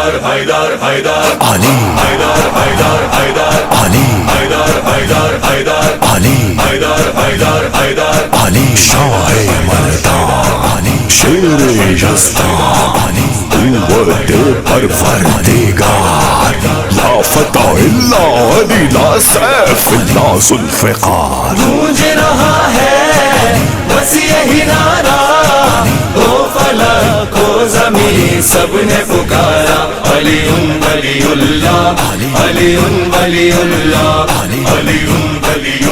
حیدر حیدر حیدر علی حیدر حیدر حیدر علی حیدر حیدر حیدر علی حیدر حیدر حیدر علی شاہ مردان علی شیر یزدان علی قوت پروردگار لا فتح الا علی لا سیف الا ذوالفقار گونج رہا ہے بس یہی نعرہ او فلک و زمین سب نے پکارا علی ولی اللہ علی ولی اللہ علی ولی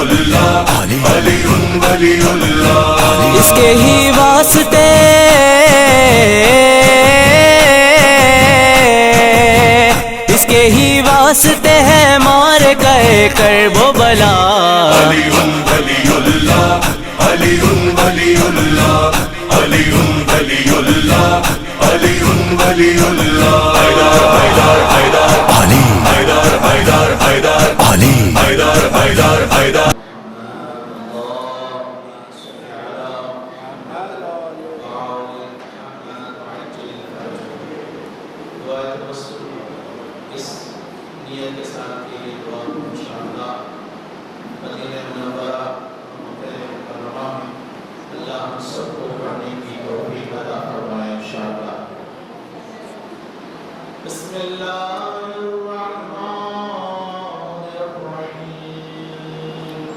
اللہ علی ولی اللہ اس کے ہی واسطے اس کے ہی واسطے ہے مار گئے کرب و بلا علی ولی اللہ علی ولی اللہ علی ولی اللہ علی ولی اللہ حیدر حیدر حیدر علی حیدر حیدر حیدر علی حیدر حیدر حیدر اس نیت کے ساتھ کے لیے دعا انشاءاللہ مدینہ منورہ مکہ مکرمہ میں اللہ ہم سب کو پڑھنے کی توفیق عطا فرمائے انشاءاللہ. بسم اللہ الرحمن الرحیم.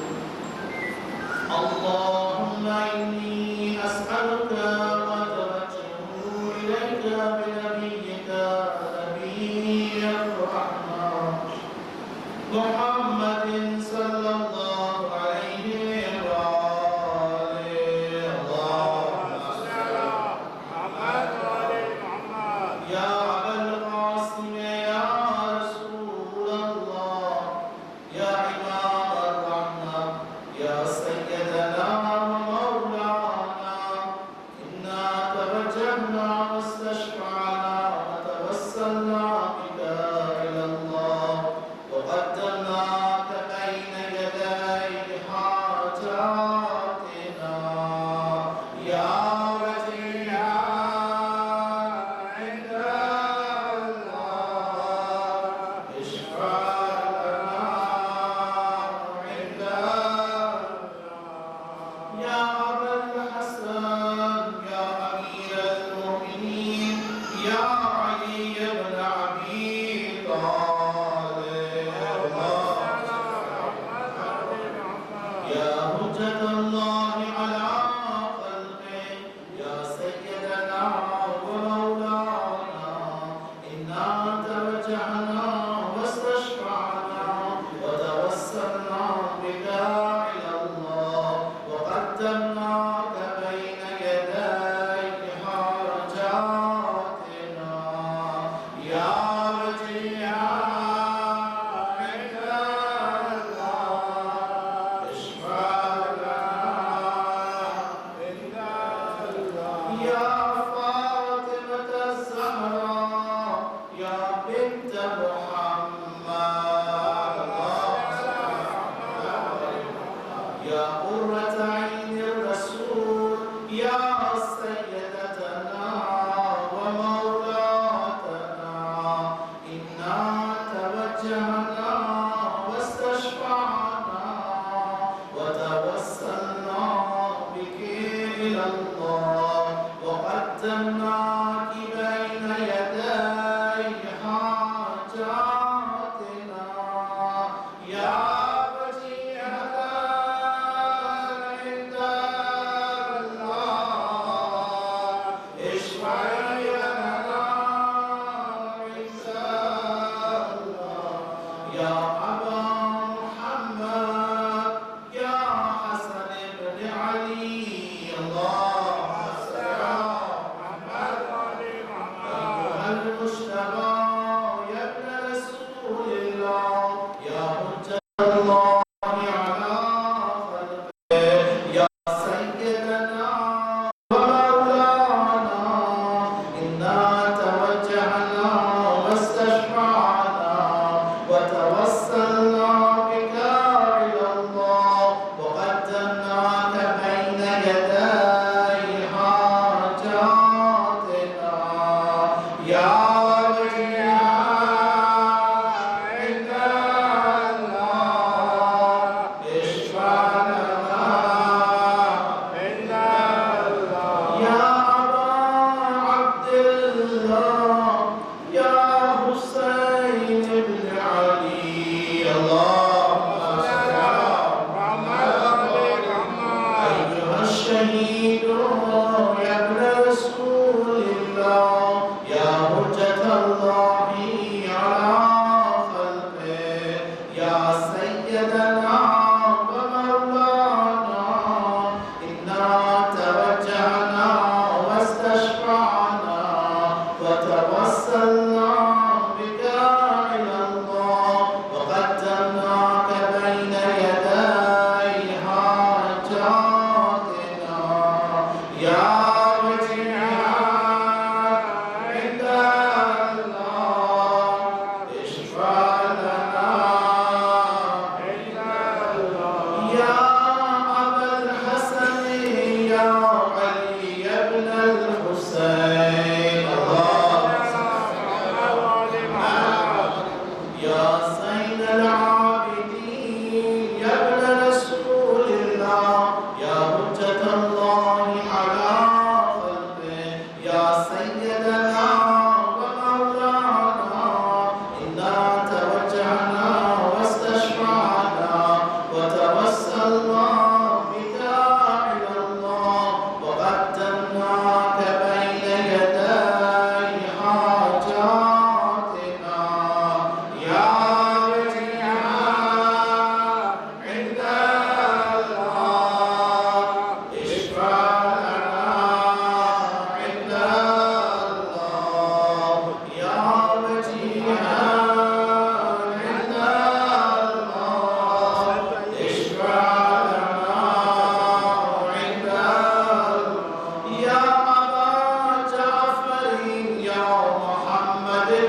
اللہم انی اسألک واتوجہ الیک بنبیک نبی الرحمہ محمد صلی اللہ علیہ وآلہ. اللہم صل یا ابا القاسم یا رسول اللہ یا امام الرحمہ یا سیدنا ومولانا انا توجہنا واستشفعنا وتوسلنا بک الى اللہ وقدمناک بین یدی حاجاتنا یا وجیہا عند اللہ اشفع لنا عند اللہ یا ابا الحسن یا امیر المؤمنین یا علی بن ابی طالب یا حجت اللہ علی خلقہ یا سیدنا ومولانا انا توجہنا واستشفعنا وتوسلنا بک الى اللہ وقدمناک بین یدی حاجاتنا یا وجیہا عند اللہ اشفع لنا عند اللہ یا فاطمة الزہراء یا بنت محمد یا قرۃ عین الرسول یا سیدتنا ومولاتنا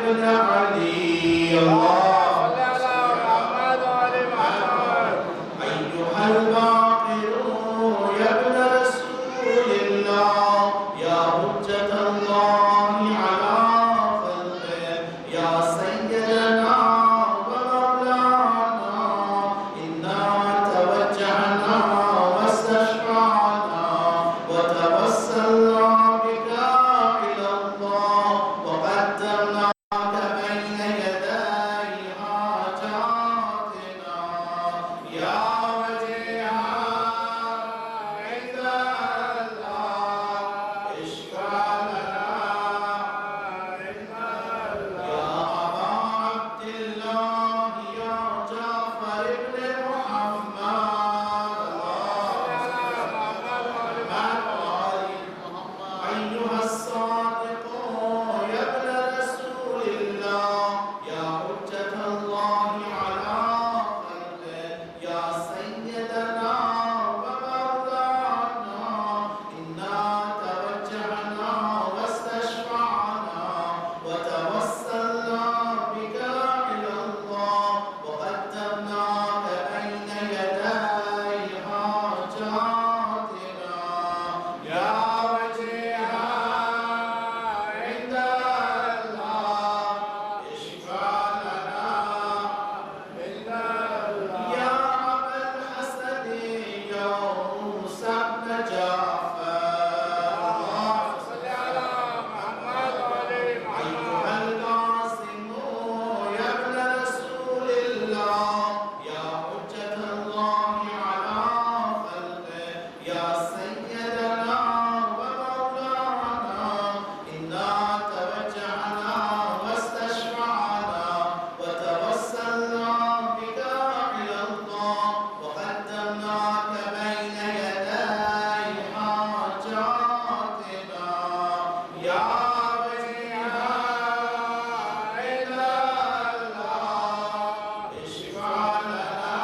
بن علي اللهم صل على محمد وآل محمد أيها الباقر يا ابن رسول الله يا حجة الله على خلقه يا سيدنا ومولانا إنا توجهنا واستشفعنا وتوسلنا بك إلى الله وقدمناك بين يدي حاجاتنا يا وجيها عند الله اشفع لنا عند الله يا أبا عبد الله يا جعفر بن محمد أيها الصادق يا ابن رسول الله يا حجة الله على خلقه يا سيدنا ومولانا إنا توجهنا واستشفعنا وتوسلنا بك إلى الله وقدمناك بين يدي حاجاتنا يا وجيها عند الله اشفع لنا عند الله يا أبا الحسن يا موسى بن جعفر اللهم صل على محمد وآل محمد أيها القاسم يا ابن رسول الله يا حجة الله على خلقه يا سيدنا ومولانا إنا توجهنا واستشفعنا وتوسلنا بك إلى الله وقدمناك بين يدي حاجاتنا يا وجيها عند الله اشفع لنا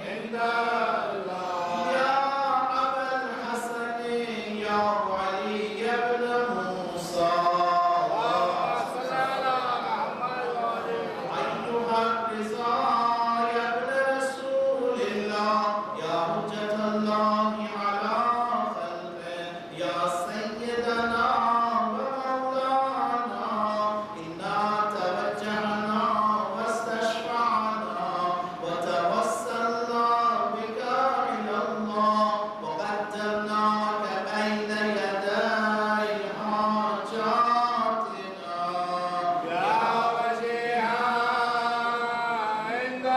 عند الله يا أبا الحسن يا علي بن موسى اللهم صل على محمد وآل محمد أيها الرضا يا ابن رسول الله يا حجة الله على خلقه يا سيدنا ومولانا إنا توجهنا واستشفعنا وتوسلنا بك إلى الله وقدمناك بين يدي حاجاتنا يا وجيها عند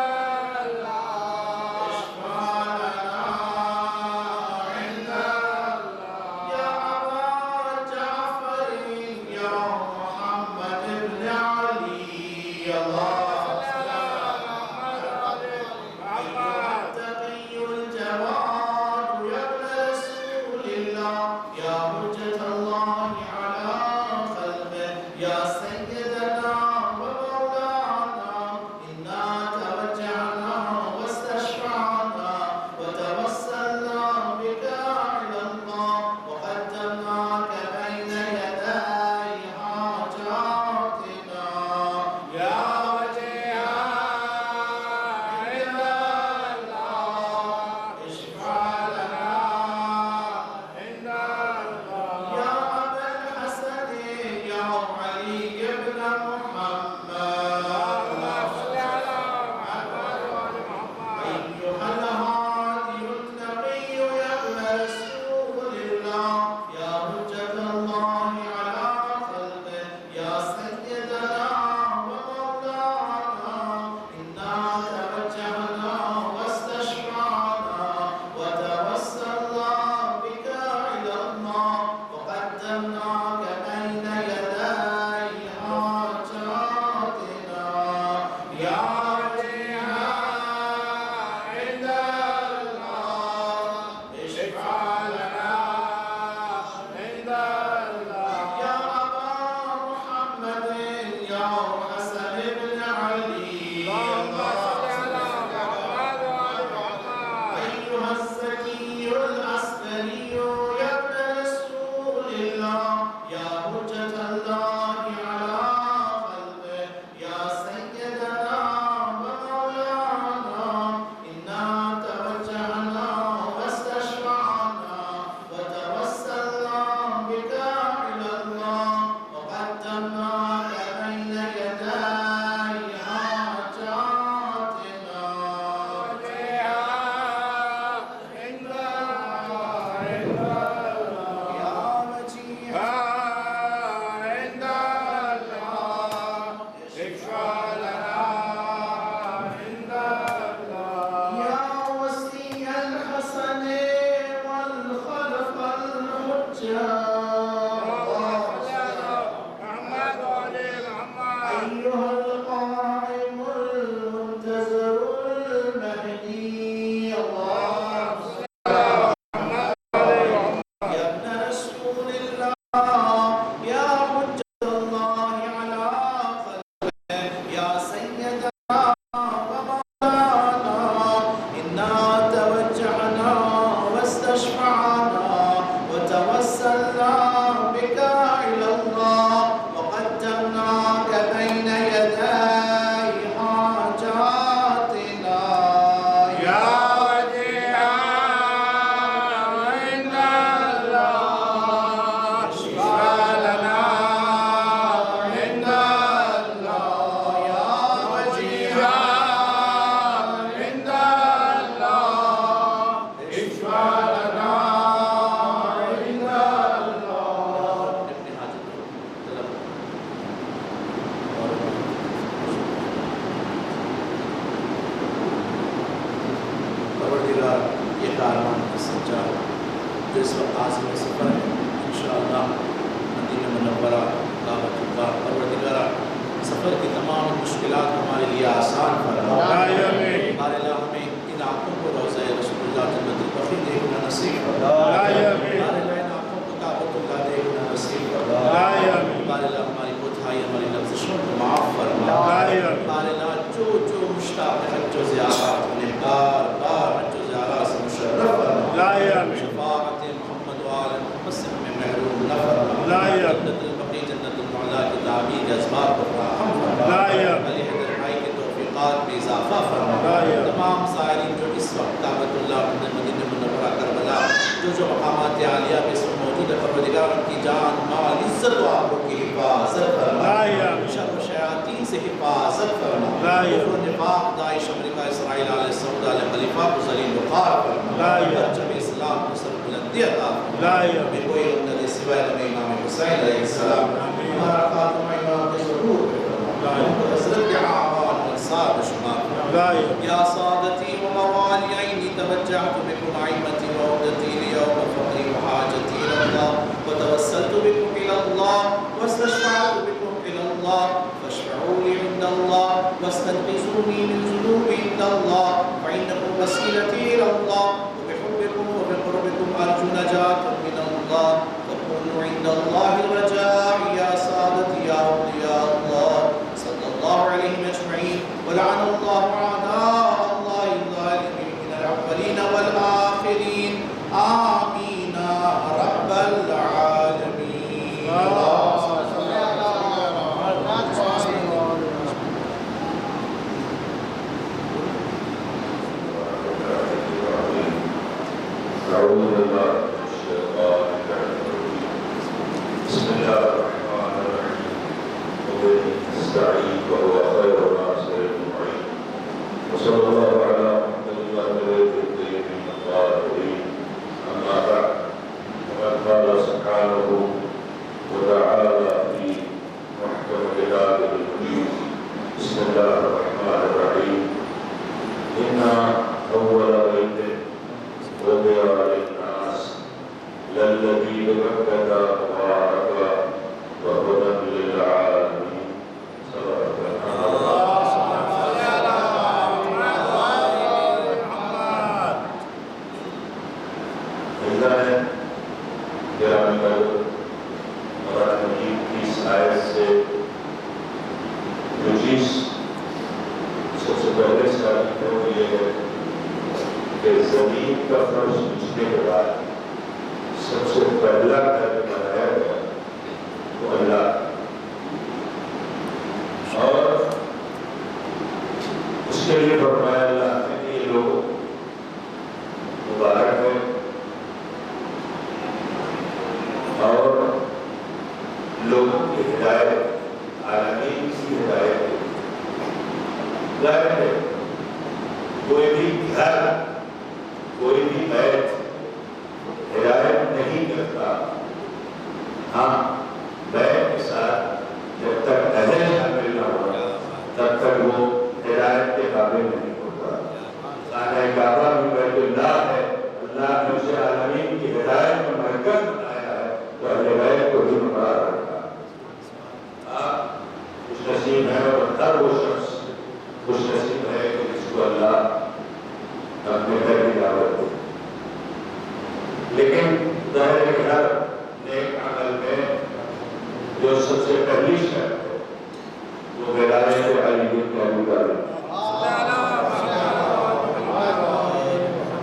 الله اشفع لنا عند الله يا أبا جعفر يا محمد بن علي اللهم صل على محمد وآل محمد التقي الجواد يا ابن رسول الله يا حجة الله على خلقه يا سيدنا ومولانا إنا توجهنا واستشفعنا وتوسلنا بك إلى الله وقدمناك بين يدي حاجاتنا يا وجيها عند الله اشفع لنا عند الله يا أبا الحسن يا علي بن محمد اللهم صل على محمد وآل محمد أيها الهادي النبي يا ابن رسول الله يا حجة الله على خلقه يا سيدنا ومولانا إنا توجهنا واستشفعنا وتوسلنا بك إلى الله وقدمناك بين يدي حاجاتنا يا وجيها عند الله اشفع لنا عند الله يا أبا محمد يا حسن بن علي اللهم صل على محمد وآل محمد أيها الزكي الأصغري يا ابن رسول الله يا حجة الله على چار جو اس وقت عازم سفر ہے انشاءاللہ مدینہ منورہ کعبۃ اللہ پروردگارہ سفر کی تمام مشکلات ہمارے لیے آسان فرما بارے ہمیں ان آنکھوں کو روضہ رسول اللہ جنت البقیع دیکھنا نصیب فرما بارے ان آنکھوں کو کعبۃ اللہ دیکھنا نصیب فرما بارے ہماری کوتاہی ہماری لفظشوں کو معاف فرما بارے جو مشتاق حج و زیارات انہیں بار بار حج و زیارات سے مشرف فرما شفاعت محمد و آل محمد سے ہمیں محروم نہ فرما جنت البقیع جنت المعلا کی تعبیر اسباب کو فراہم فرما علی حیدر بھائی کے توفیقات میں اضافہ فرما تمام سائرین جو اس وقت کعبۃ اللہ مدینہ منورہ کربلا جو مقامات عالیہ پہ سب موجود ہے پروردگار ان کی جان مال عزت و آبرو کی حفاظت فرما شر و شیاطین سے حفاظت فرما کفر و نفاق داعش امریکہ اسرائیل علیہ السعود علیہ خلیفہ کو ذلیل وقار فرما پرچم اسلام کو سر بلندی عطا فرما میں کوئی امداد سوائے امام حسین علیہ السلام ہمارا خاتمہ امام کے ضرور فرما حضرت عوان والصاب شمار یا سادتی و موالی عینی توجہت بکم عیمتی و عودتی لیوم فقری و حاجتی اللہ و توسلت بکم الاللہ واستشفعت بکم الاللہ فاشفعوا لی عند اللہ واستنقذونی من ذنوب عند اللہ فإنکم وسیلتی الاللہ وبحبکم وبقربکم ارجو نجاة من اللہ فکونوا عند اللہ الرجاء یا سادتی یا اولیاء اللہ صلی اللہ علیہ اجمعین ولعن اللہ اعداء اللہ الظالمین من الاولین والآخرین آمین رب العالمین أعوذ بالله من الشيطان الرجيم بسم الله الرحمن الرحيم وبه نستعين وهو خير الناصر المعين وصلى الله على محمد وعلى آله الطيبين الطاهرين أما بعد فقد قال سبحانه وتعالى في محكم كتابه المجيد بسم الله الرحمن الرحيم إنا أول بيت وضع للناس للذي ببكة مباركا وهدى للعالمين صدق الله گرامی بھائیو قرآن مجید کی اس آیت سے جو چیز سب سے پہلے ثابت ہے وہ یہ ہے کہ زمین کا فرش بچنے کے بعد سب سے پہلا گھر بنایا گیا وہ اللہ اور اس کے لیے فرمایا اللہ نے کہ یہ لوگ مبارک ہے اور لوگوں کی ہدایت عالمین کی ہدایت ہے ظاہر ہے کوئی بھی گھر کوئی بھی بیت ہدایت نہیں کرتا ہاں بیت کے ساتھ جب تک اہل شامل نہ ہوگا تب تک وہ ہدایت کے قابل نہیں ہوتا خانہ کعبہ بھی بیت اللہ ہے اللہ نے اسے عالمین کی ہدایت میں مرکز بنایا ہے تو اہل بیت کو بھی مقرر رکھا خوش نصیب ہے اور ہر وہ شخص خوش نصیب ہے کہ جس کو اللہ اپنے گھر کی دعوت دے لیکن ظاہر گھر نیک عمل میں جو سب سے پہلی شرط ہے وہ ولایت علی بن ابی طالب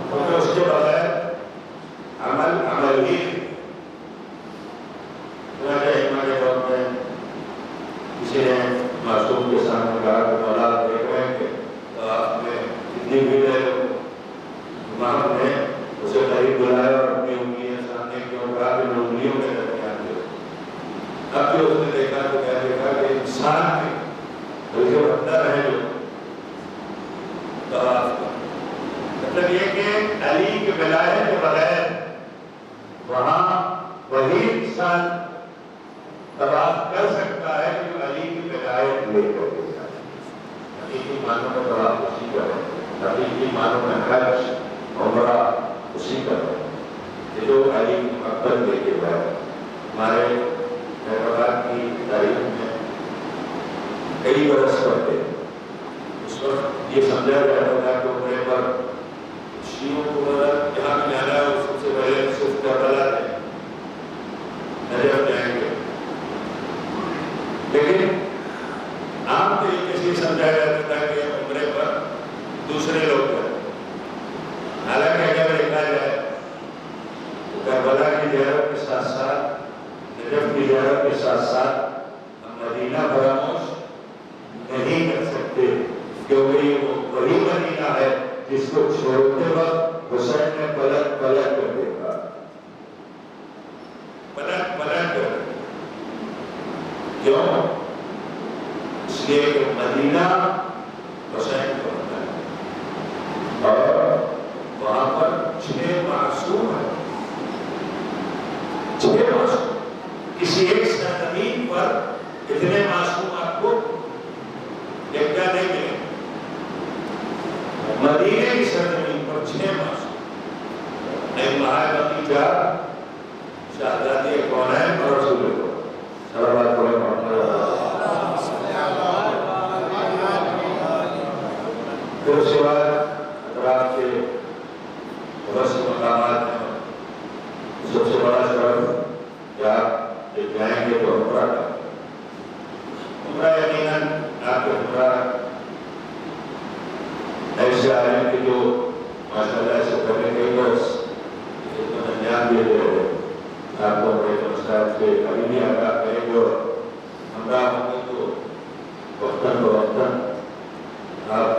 کیونکہ اس کے بغیر عمل ہی ہمارے وقت میں کسی نے معصوم کے سامنے کہا کہ مولا دیکھ رہے ہیں کہ آپ میں کتنی بھیڑ ہے امام نے اسے قریب بلایا اور اپنی انگلیاں سامنے کیوں کہا کہ میں انگلیوں میں درمیان دے اب جو اس نے دیکھا تو کیا دیکھا کہ انسان میں بلکہ بندر ہے جو طواف کا مطلب یہ کہ علی کے ولایت کے بغیر وہاں وہی انسان طواف کر سکتا ہے جو علی کی ولایت لے کر کے جائے حقیقی معنوں میں طواف اسی کا ہے حقیقی معنوں میں حج عمرہ اسی کا ہے یہ جو علی کی محبت لے کے بعد ہمارے حیدرآباد کی تاریخ میں کئی برس پڑتے اس وقت یہ سمجھا جاتا تھا کہ عمرے پر شیعوں کو جہاں میں جانا ہے سب سے پہلے صرف کربلا ہے نجف جائیں گے، لیکن عام طریقے سے سمجھا جاتا تھا کہ عمرے پر دوسرے لوگ ہیں۔ حالانکہ اگر دیکھا جائے تو کربلا کی زیارت کے ساتھ ساتھ نجف کی زیارت کے ساتھ ساتھ ہم مدینہ فراموش نہیں کر سکتے، کیونکہ یہ وہی مدینہ ہے جس کو چھوڑتے وقت حسین نے پلٹ پلٹ کر دیکھا، پلٹ پلٹ کر۔ کیوں؟ اس لیے کہ مدینہ حسین کا ہوتا ہے اور وہاں پر 6 معصوم ہیں، 6 معصوم۔ کسی ایک سرزمین پر اتنے معصوم آپ کو یکجا نہیں ملے، مدینے کی سرزمین پر 6 معصوم، ایک مہاجر چار شہزادی کونین اور رسول اللہ صلوات اللہ محمد۔ پھر اس کے بعد اطراف کے بہت سے مقامات ہیں، سب سے بڑا شرف کہ آپ جائیں گے تو عمرہ کا عمرہ یقیناً آپ کے عمرہ ایسے عالم کے جو ماشاءاللہ سے پہلے کئی برس خدمت انجام دے رہے ہیں، آپ کو عمرے کے مسائل سے کبھی نہیں آگاہ کریں گے اور ہمراہ ہوں گے تو وقتاً فوقتاً آپ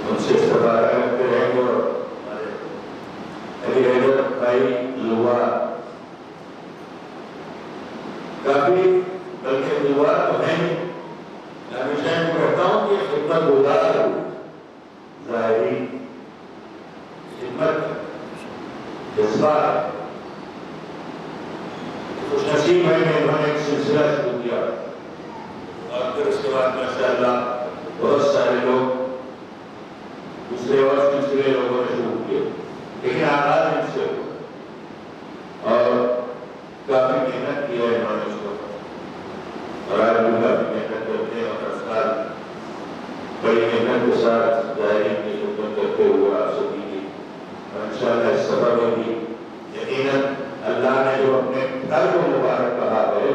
ان سے استفادہ کرتے رہیں گے۔ اور ہمارے علی حیدر بھائی لوا کافی بلکہ لوا تو ہیں، میں ہمیشہ ان کو کہتا ہوں کہ خدمت گزار ظاہری خدمت جذبہ ہے۔ خوش نصیب ہے کہ انہوں نے ایک سلسلہ شروع کیا اور پھر اس کے بعد ماشاءاللہ بہت سارے لوگ دوسرے اور سلسلے لوگوں نے شروع کیے، لیکن آغاز ان سے ہوا اور کافی محنت کی ہے انہوں نے اس وقت، اور آج بھی کافی محنت کرتے ہیں اور اسکال بڑی محنت کے ساتھ ظاہرین کی خدمت کرتے ہوئے آپ سبھی کی، اور انشاءاللہ اس سفر میں بھی یقیناً اللہ نے جو اپنے گھر کو مبارک کہا ہے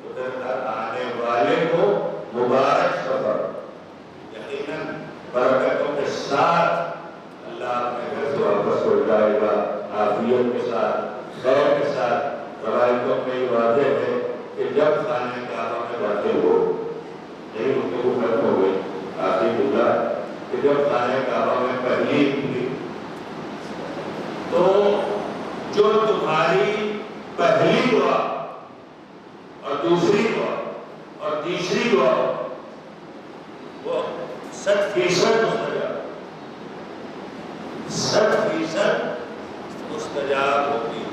تو پھر گھر آنے والے کو مبارک سفر، یقیناً برکتوں کے ساتھ اللہ اپنے گھر سے واپس ہو جائے گا، عافیت کے ساتھ، خیر کے ساتھ۔ روایتوں میں یہ واضح ہے کہ جب خانہ کعبہ میں داخل ہو، یہی گفتگو ختم ہو گئی آخری جملہ کہ جب خانہ کعبہ میں پہلی ہوئی تو جو تمہاری پہلی دعا اور دوسری دعا اور تیسری دعا وہ 100% مستجاب، 100% مستجاب ہوگی۔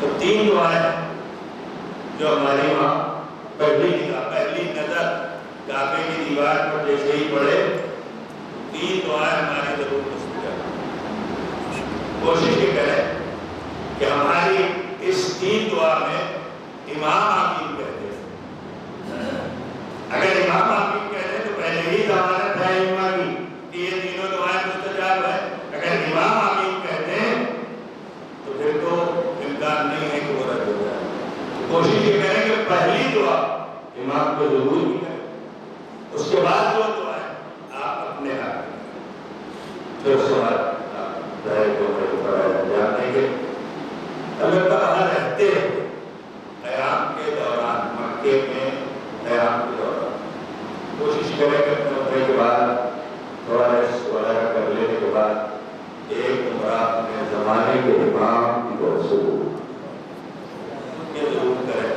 تو 3 دعائیں جو ہماری وہاں پہلی نظر کعبے کی دیوار پر جیسے ہی پڑے، 3 دعائیں ہماری ضرور مستجاب۔ کوشش یہ کریں کہ ہماری اس 3 دعا میں امام آمین کہتے ہیں۔ اگر امام آمین کہتے ہیں تو پہلے ہی ضمانت ہے امام کی کہ یہ تینوں دعائیں مستجاب ہیں۔ اگر امام آمین کہتے ہیں تو پھر تو امکان نہیں ہے کہ وہ رد ہو جائے۔ کوشش یہ کریں کہ پہلی دعا امام کو ضرور بھی کریں، اس کے بعد جو دعائیں آپ اپنے ہاتھ پھر اس کے بعد جانیں گے۔ البتہ وہاں رہتے ہیں قیام کے دوران، مکے میں قیام کے دوران کوشش کریں کہ اپنے عمرے کے بعد تھوڑا ریسٹ وغیرہ کر لینے کے بعد ایک عمرہ اپنے زمانے کے امام کی طرف سے یہ ضرور کریں۔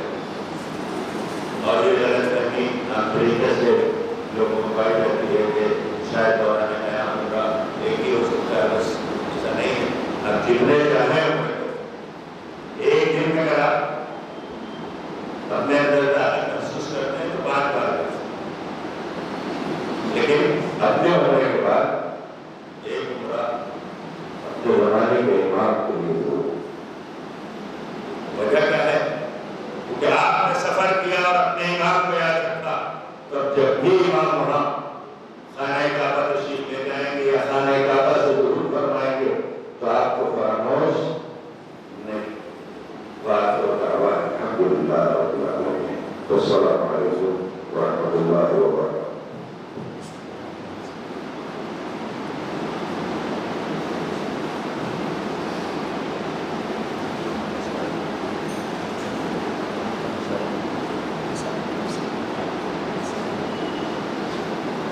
اور یہ غلط فہمی عام طریقے سے لوگوں کو پائی جاتی ہے کہ شاید دوران قیام عمرہ ایک ہی ہو سکتا ہے، بس ایسا نہیں ہے۔ اب جتنے چاہیں عمرے ایک دن میں اگر آپ اپنے اندر طاقت محسوس کرتے ہیں تو 5 بار کر سکتے ہیں، لیکن اپنے عمرے کے بعد ایک عمرہ اپنے والسلام علیکم ورحمۃ اللہ وبرکاتہ.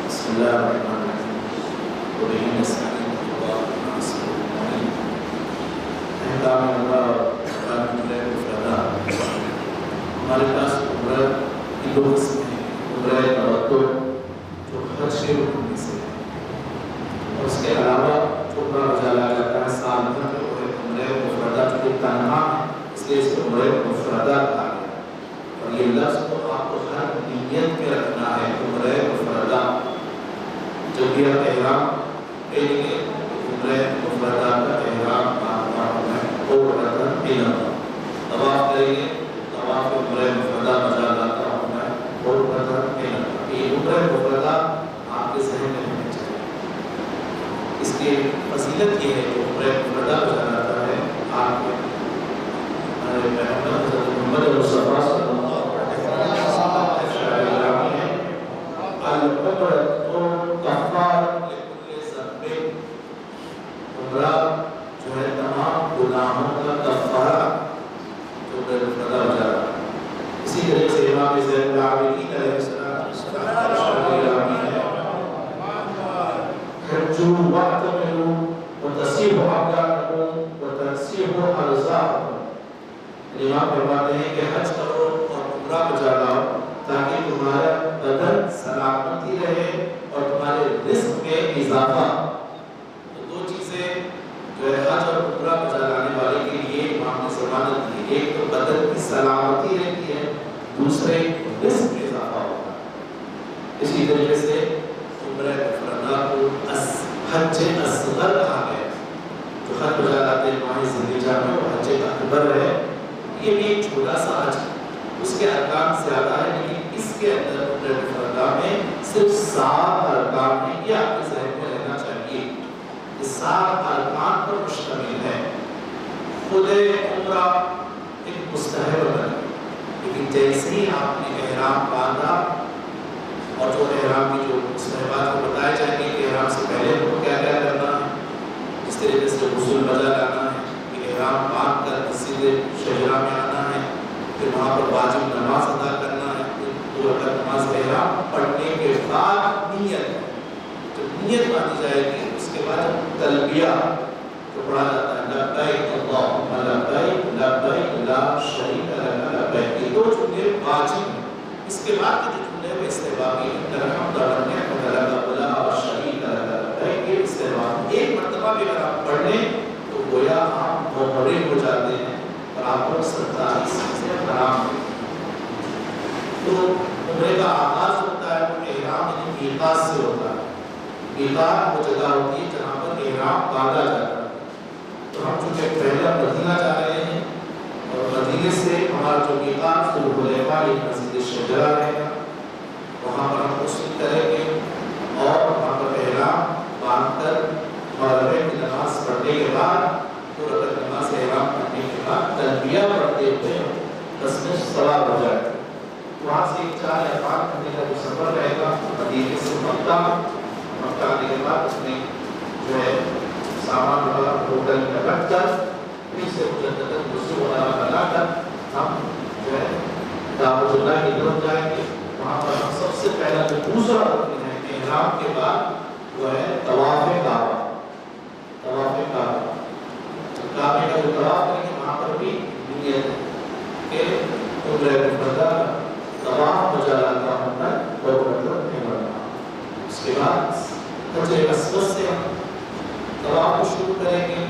بسم اللہ الرحمن الرحیم. وبه نستعين ونستغفره ونعوذ بالله من شرور انفسنا. ہمارے پاس عمرہ کی دو قسمیں ہیں. عمرہ تمتع جو حج کے رکن میں سے ہے، اور اس کے علاوہ جو عمرہ اجالا جاتا ہے سال بھر میں، وہ عمرہ مفردہ جو تنہا ہے، اس لیے اس کو عمرہ مفردہ کہا گیا. اور یہ لفظ تو آپ کو ہر نیت میں رکھنا ہے. عمرہ مفردہ جب بھی آپ احرام پہنیں گے عمرہ مفردہ کا احرام باندھنا ہے اور رکن پینا. طواف کریں گے، طواف عمرہ مفردہ مزا لاتا ہونا ہے اور رکن پینا. یہ عمرہ مفردہ آپ کے ذہن میں ہونا چاہیے. اس کی فضیلت یہ ہے کہ عمرہ مفردہ مزا لاتا ہے آپ کے محمد مصطفیٰ صلی اللہ علیہ وسلم شاعر ہے العمرۃ کفارۃ لکل ذنب. عمرہ جو ہے تمام گناہوں کا کفارہ جو مفردہ ہو جاتا ہے. اسی طریقے سے امام زین العابدین علیہ السلام شاعر ہے حجوا واعتمروا وتصیحوا احکامکم وتنصیحوا ارزاقکم. امام فرماتے ہیں کہ حج کرو اور عمرہ بجا لاؤ تاکہ تمہارا بدن سلامتی رہے اور تمہارے رزق میں اضافہ. تو دو چیزیں جو ہے حج اور عمرہ بجا لانے والے کے لیے امام نے ضمانت دی. ایک تو بدن کی سلامتی رہتی ہے، دوسرے رزق میں اضافہ ہوتا ہے. اسی طریقے سے عمرہ مفردہ کو حج اصغر کہا گیا. جو حج بجا لاتے ہیں ماہ ذی الحجہ میں وہ حج اکبر ہے. یہ بھی ایک چھوٹا سا حج، اس کے ارکان زیادہ ہے، لیکن اس کے اندر عمرہ مفردہ میں صرف 7 ارکان ہیں. یہ آپ کے ذہن میں رہنا چاہیے. یہ 7 ارکان پر مشتمل ہے. خود عمرہ ایک مستحب عمل ہے، لیکن جیسے ہی آپ نے احرام باندھا اور جو احرام کی جو مستحبات کو بتائے جائیں گے کہ احرام سے پہلے کو کیا کیا کرنا ہے، اس طریقے سے غسل بجا لانا ہے، احرام باندھ کر مسجد شہرہ میں آنا ہے، پھر وہاں پر واجب نماز ادا کرنا ہے، پھر 2 رکعت نماز احرام پڑھنے کے بعد نیت. جب نیت باندھی جائے گی اس کے بعد تلبیہ جو پڑھا جاتا ہے لبیک اللہم لبیک لبیک لا شریک لک لبیک، یہ 2 جملے واجب ہیں. اس کے بعد کے جو جملے وہ استحبابی ہیں. الحمد للہ لک لا شریک لک لبیک، یہ استحباب. ایک مرتبہ بھی اگر آپ پڑھ لیں تو گویا آپ محرم ہو جاتے ہیں اور آپ کو 47 چیزیں حرام ہیں. تو عمرے کا آغاز ہوتا ہے وہ احرام یعنی میقات سے ہوتا ہے. میقات وہ جگہ ہوتی ہے جہاں پر احرام باندھا جاتا ہے. تو ہم چونکہ پہلا مدینہ جا رہے ہیں اور مدینے سے ہمارا جو میقات ذوالحلیفہ ایک مسجد شجرہ رہے گا، وہاں پر ہم غسل کریں گے اور وہاں پر احرام باندھ کر مغرب کی نماز پڑھنے کے بعد 2 رکعت نماز احرام پڑھنے کے بعد تلبیہ پڑھتے ہوئے بس میں سوار ہو جائے. وہاں سے 4 یا 5 گھنٹے کا جو سفر رہے گا مدینے سے مکہ آنے کے بعد اس میں جو ہے سامان والا ہوٹل میں رکھ کر پھر سے مجدد غسل وغیرہ بنا کر ہم جو ہے دعوت اللہ کی طرف جائیں گے. وہاں پر ہم سب سے پہلا جو دوسرا رکن ہے احرام کے بعد وہ ہے طواف کعبہ. طواف کعبہ، کعبے کا جو طواف کریں گے وہاں پر بھی نیت ہے کہ عمرہ مفردہ طواف بجا لاتا ہوں میں اور مطلب نہیں بڑھنا. اس کے بعد حجر اسود سے ہم طواف کو شروع کریں گے.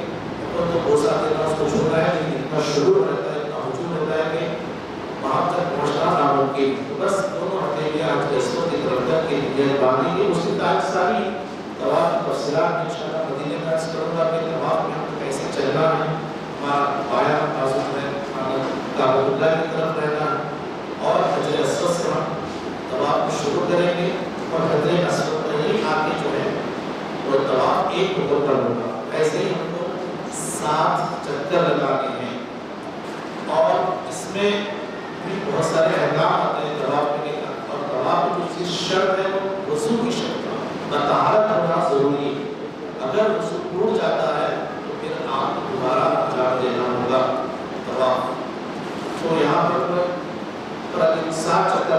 تو بہت سارے اس کو چھوڑا ہے لیکن اتنا شروع رہتا ہے، اتنا ہجوم رہتا ہے کہ وہاں تک پہنچنا ناممکن. تو بس دونوں ہتھیلیاں حجر اسود کی طرف کر کے نیت باندھیں گے. اس کی تاریخ ساری طواف کی تفصیلات میں انشاءاللہ مدینے میں عرض کروں گا کہ طواف میں ہم کو کیسے چلنا ہے. ہمارا بایاں بازو میں کعبۃ اللہ کی طرف رہنا ہے اور حجر اسود سے ہم طواف کو شروع کریں گے اور حجر اسود پر ہی آگے جو ہے وہ طواف ایک مکمل ہوگا. ایسے ہی ہم کو 7 چکر لگانے ہیں اور اس میں بھی بہت سارے احکام آتے ہیں.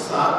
7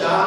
4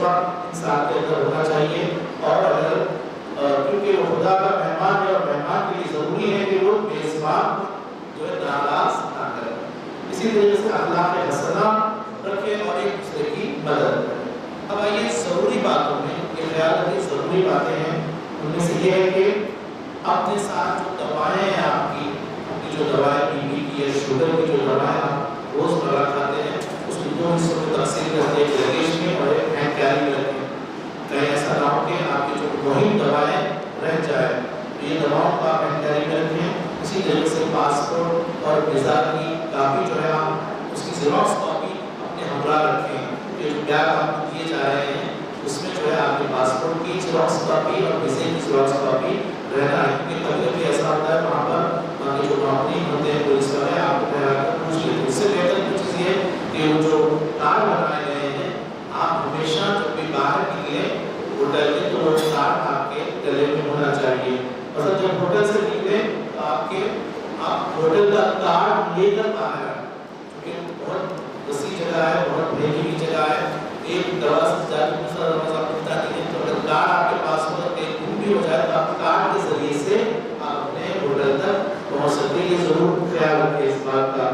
تجربہ انسان کے اندر ہونا چاہیے. اور اگر کیونکہ وہ خدا کا مہمان ہے اور مہمان کے لیے ضروری ہے کہ وہ میزبان جو ہے ناراض نہ کرے. اسی طریقے سے اخلاق حسنہ رکھے اور ایک دوسرے کی مدد کرے. اب آئیے ضروری باتوں میں یہ خیال رکھیں، ضروری باتیں ہیں. ان میں سے یہ ہے کہ اپنے ساتھ جو دوائیں ہیں آپ کی جو دوائیں بی پی کی یا شوگر کی جو دوائیں آپ روزمرہ کھاتے ہیں اس کی دو حصوں میں تقسیم کرتے ہیں، ایک لگیج میں اور ایک ہینڈ کیری میں رکھیں. کہیں ایسا نہ ہو کہ آپ کی جو مہم دوائیں رہ جائے تو یہ دواؤں کو آپ ہینڈ کیری میں رکھیں. اسی طریقے سے پاسپورٹ اور ویزا کی کاپی جو ہے آپ اس کی زیروکس کاپی اپنے ہمراہ رکھیں. یہ جو بیگ آپ کو دیے جا رہے ہیں اس میں جو ہے آپ کے پاسپورٹ کی زیروکس کاپی اور ویزے کی زیروکس کاپی رہنا ہے. کیونکہ کبھی کبھی ایسا ہوتا ہے وہاں پر باقی جو کمپنی ہوتے ہیں پولیس والے آپ کو ٹھہرا کر پوچھ لیتے ہیں. اس سے بہتر کی چیز یہ کہ وہ جو کارڈ بنائے گئے ہیں آپ ہمیشہ جب بھی باہر نکلیں ہوٹل میں تو وہ کارڈ آپ کے گلے میں ہونا چاہیے. مطلب جب ہوٹل سے نکلیں تو آپ ہوٹل کا کارڈ لے کر باہر آئیں کیونکہ بہت وسیع جگہ ہے، بہت بھیڑی ہوئی جگہ ہے. ایک دوا سے جا کے دوسرا دروازہ پہنچتا نہیں ہے تو اگر کارڈ آپ کے پاس ہو کہیں گم بھی ہو جائے تو آپ کارڈ کے ذریعے سے آپ اپنے ہوٹل تک پہنچ سکتے ہیں. یہ ضرور خیال رکھیں اس بات کا.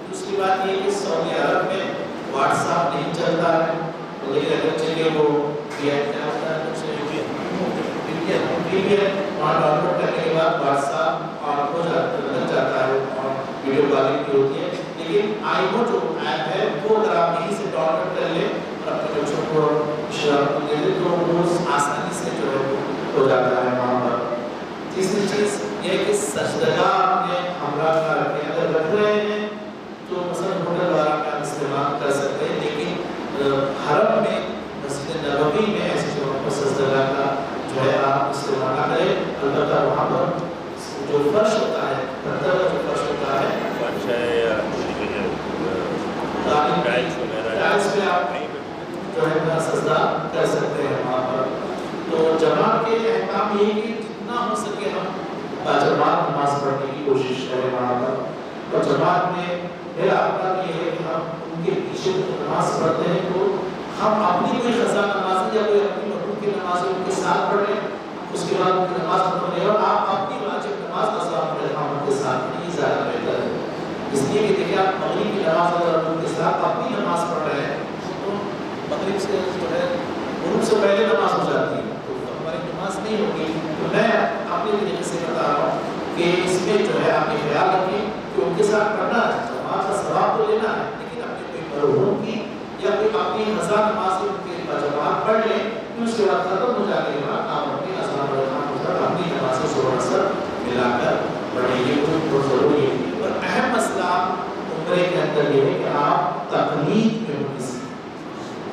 دوسری بات یہ کہ سعودی عرب میں واٹس ایپ نہیں چلتا ہے لیکن اگر چلے وہ وہاں ڈاؤن لوڈ کرنے کے بعد واٹس ایپ آپ کو لگ جاتا ہے اور ویڈیو کالنگ بھی ہوتی ہے. لیکن آئی وہ جو ایپ ہے وہ اگر آپ یہیں سے ڈاؤن لوڈ کر لیں اور اپنے بچوں کو اشارہ دے دیں تو وہ آسانی سے جو ہے ہو جاتا ہے وہاں پر. تیسری چیز یہ ہے کہ سجدگاہ اپنے ہمراہ کا رکھیں. اگر رکھ رہے ہیں تو مثلا ہوٹل والا کا استعمال کر سکتے ہیں لیکن حرم میں مسجد نبوی میں ایسی جگہوں پر سجدگاہ کا جو ہے آپ استعمال نہ کریں. البتہ وہاں پر جو فرش ہوتا ہے پتھر کا جو فرش ہوتا ہے ٹائلس پہ آپ جو ہے سجدہ کر سکتے ہیں وہاں پر. تو جماعت کے احکام یہ ہے کہ جتنا ہو سکے ہم باجماعت نماز پڑھنے کی کوشش کریں وہاں پر. اور جماعت میں میرا اپنا یہ ہے کہ ہم ان کے پیچھے نماز پڑھتے ہیں تو ہم اپنی کوئی قضا نماز یا کوئی اپنی مخلوق کی نماز ان کے ساتھ پڑھ لیں اس کے بعد ان کی نماز ختم نہیں اور آپ اپنی واجب نماز قضا پڑھیں ہم ان کے ساتھ نہیں زیادہ بہتر ہے. اس لیے کہ دیکھیں آپ مغرب کی نماز اگر ان کے ساتھ اپنی نماز پڑھ رہے ہیں تو مغرب سے جو ہے غروب سے پہلے نماز ہو جاتی ہے تو ہماری نماز نہیں ہوگی. تو میں اپنے طریقے سے بتا رہا ہوں کہ اس میں جو ہے آپ یہ خیال رکھیں کہ ان کے ساتھ پڑھنا ہے نماز کا ثواب تو لینا ہے لیکن اپنے کوئی مرحوم کی یا کوئی اپنی قضا نماز ان کے جماعت پڑھ لیں پھر اس کے بعد ختم ہو جانے کے بعد آپ اپنی اذان اور اپنی نماز سے زور اثر ملا کر پڑھیں. یہ بہت ضروری ہے. اور اہم مسئلہ عمرے کے اندر یہ ہے کہ آپ تقلید میں ہو کسی.